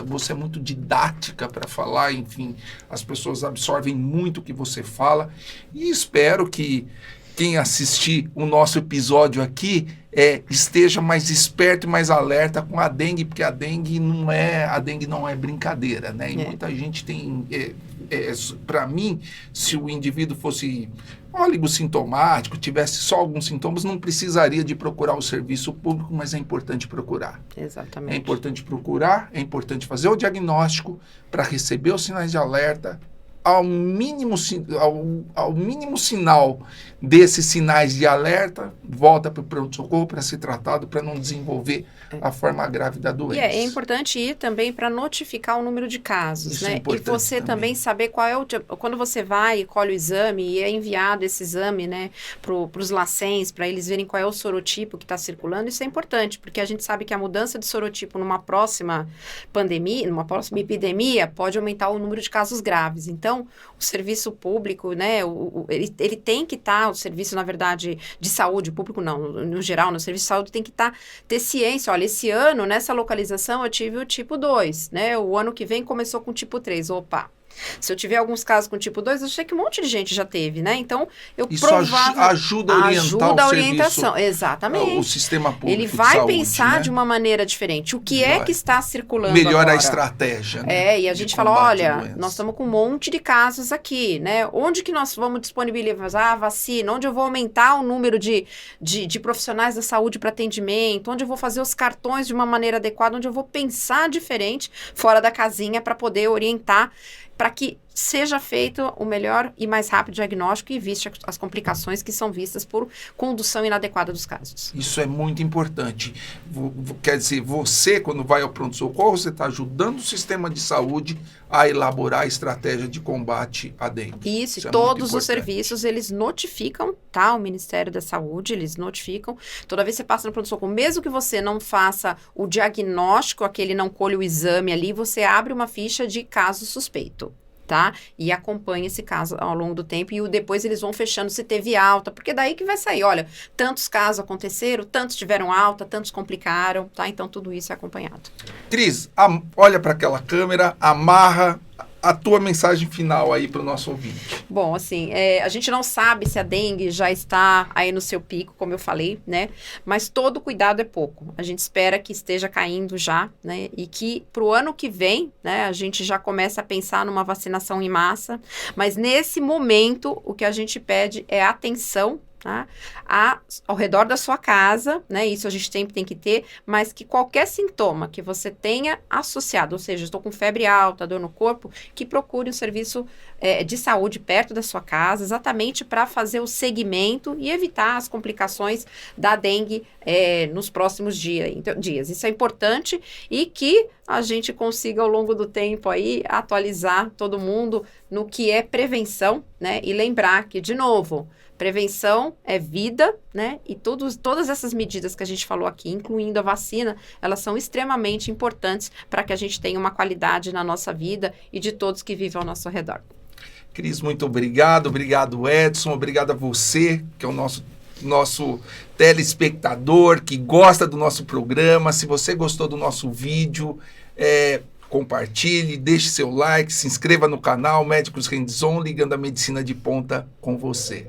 você é muito didática para falar, enfim, as pessoas absorvem muito o que você fala, e espero que quem assistir o nosso episódio aqui esteja mais esperto e mais alerta com a dengue, porque a dengue não é brincadeira, né? E muita gente tem... para mim, se o indivíduo fosse oligossintomático, tivesse só alguns sintomas, não precisaria de procurar o serviço público, mas é importante procurar. Exatamente. É importante procurar, é importante fazer o diagnóstico para receber os sinais de alerta. Ao mínimo sinal desses sinais de alerta, volta para o pronto-socorro para ser tratado, para não desenvolver a forma grave da doença. E é importante ir também para notificar o número de casos, Isso né? E você também saber qual é quando você vai e colhe o exame e é enviado esse exame, né, para os LACENs, para eles verem qual é o sorotipo que está circulando. Isso é importante, porque a gente sabe que a mudança de sorotipo numa próxima pandemia, numa próxima epidemia, pode aumentar o número de casos graves. Então, o serviço público, né, ele tem que estar, o serviço, na verdade, de saúde, o público não, no geral, no serviço de saúde tem que ter ciência. Olha, esse ano, nessa localização, eu tive o tipo 2, né, o ano que vem começou com tipo 3, opa. Se eu tiver alguns casos com tipo 2, eu sei que um monte de gente já teve, né? Então, isso ajuda a orientar o orientação, serviço, exatamente. O sistema público ele vai de saúde, pensar, né, de uma maneira diferente. O que é que está circulando melhora agora? A estratégia, né? E a gente fala, olha, nós estamos com um monte de casos aqui, né? Onde que nós vamos disponibilizar a vacina? Onde eu vou aumentar o número de profissionais da saúde para atendimento? Onde eu vou fazer os cartões de uma maneira adequada? Onde eu vou pensar diferente, fora da casinha, para poder orientar, para que seja feito o melhor e mais rápido diagnóstico e evite as complicações que são vistas por condução inadequada dos casos. Isso é muito importante. Quer dizer, você, quando vai ao pronto-socorro, você está ajudando o sistema de saúde a elaborar a estratégia de combate à dengue. Isso, todos os serviços, eles notificam, tá? O Ministério da Saúde, eles notificam. Toda vez que você passa no pronto-socorro, mesmo que você não faça o diagnóstico, aquele não colhe o exame ali, você abre uma ficha de caso suspeito. Tá? E acompanha esse caso ao longo do tempo e depois eles vão fechando se teve alta, porque daí que vai sair, olha, tantos casos aconteceram, tantos tiveram alta, tantos complicaram, tá? Então tudo isso é acompanhado. Cris, olha para aquela câmera, amarra a tua mensagem final aí para o nosso ouvinte. Bom, assim, a gente não sabe se a dengue já está aí no seu pico, como eu falei, né? Mas todo cuidado é pouco. A gente espera que esteja caindo já, né? E que para o ano que vem, né, a gente já começa a pensar numa vacinação em massa. Mas nesse momento, o que a gente pede é atenção, tá? Ao redor da sua casa, né? Isso a gente sempre tem que ter, mas que qualquer sintoma que você tenha associado, ou seja, estou com febre alta, dor no corpo, que procure um serviço de saúde perto da sua casa, exatamente para fazer o segmento e evitar as complicações da dengue nos próximos dias. Isso é importante e que a gente consiga ao longo do tempo aí atualizar todo mundo no que é prevenção, né? E lembrar que, de novo, prevenção é vida, né? E todas essas medidas que a gente falou aqui, incluindo a vacina, elas são extremamente importantes para que a gente tenha uma qualidade na nossa vida e de todos que vivem ao nosso redor. Cris, muito obrigado. Obrigado, Edson. Obrigado a você, que é o nosso telespectador, que gosta do nosso programa. Se você gostou do nosso vídeo, compartilhe, deixe seu like, se inscreva no canal Médicos Hands-On, ligando a medicina de ponta com você.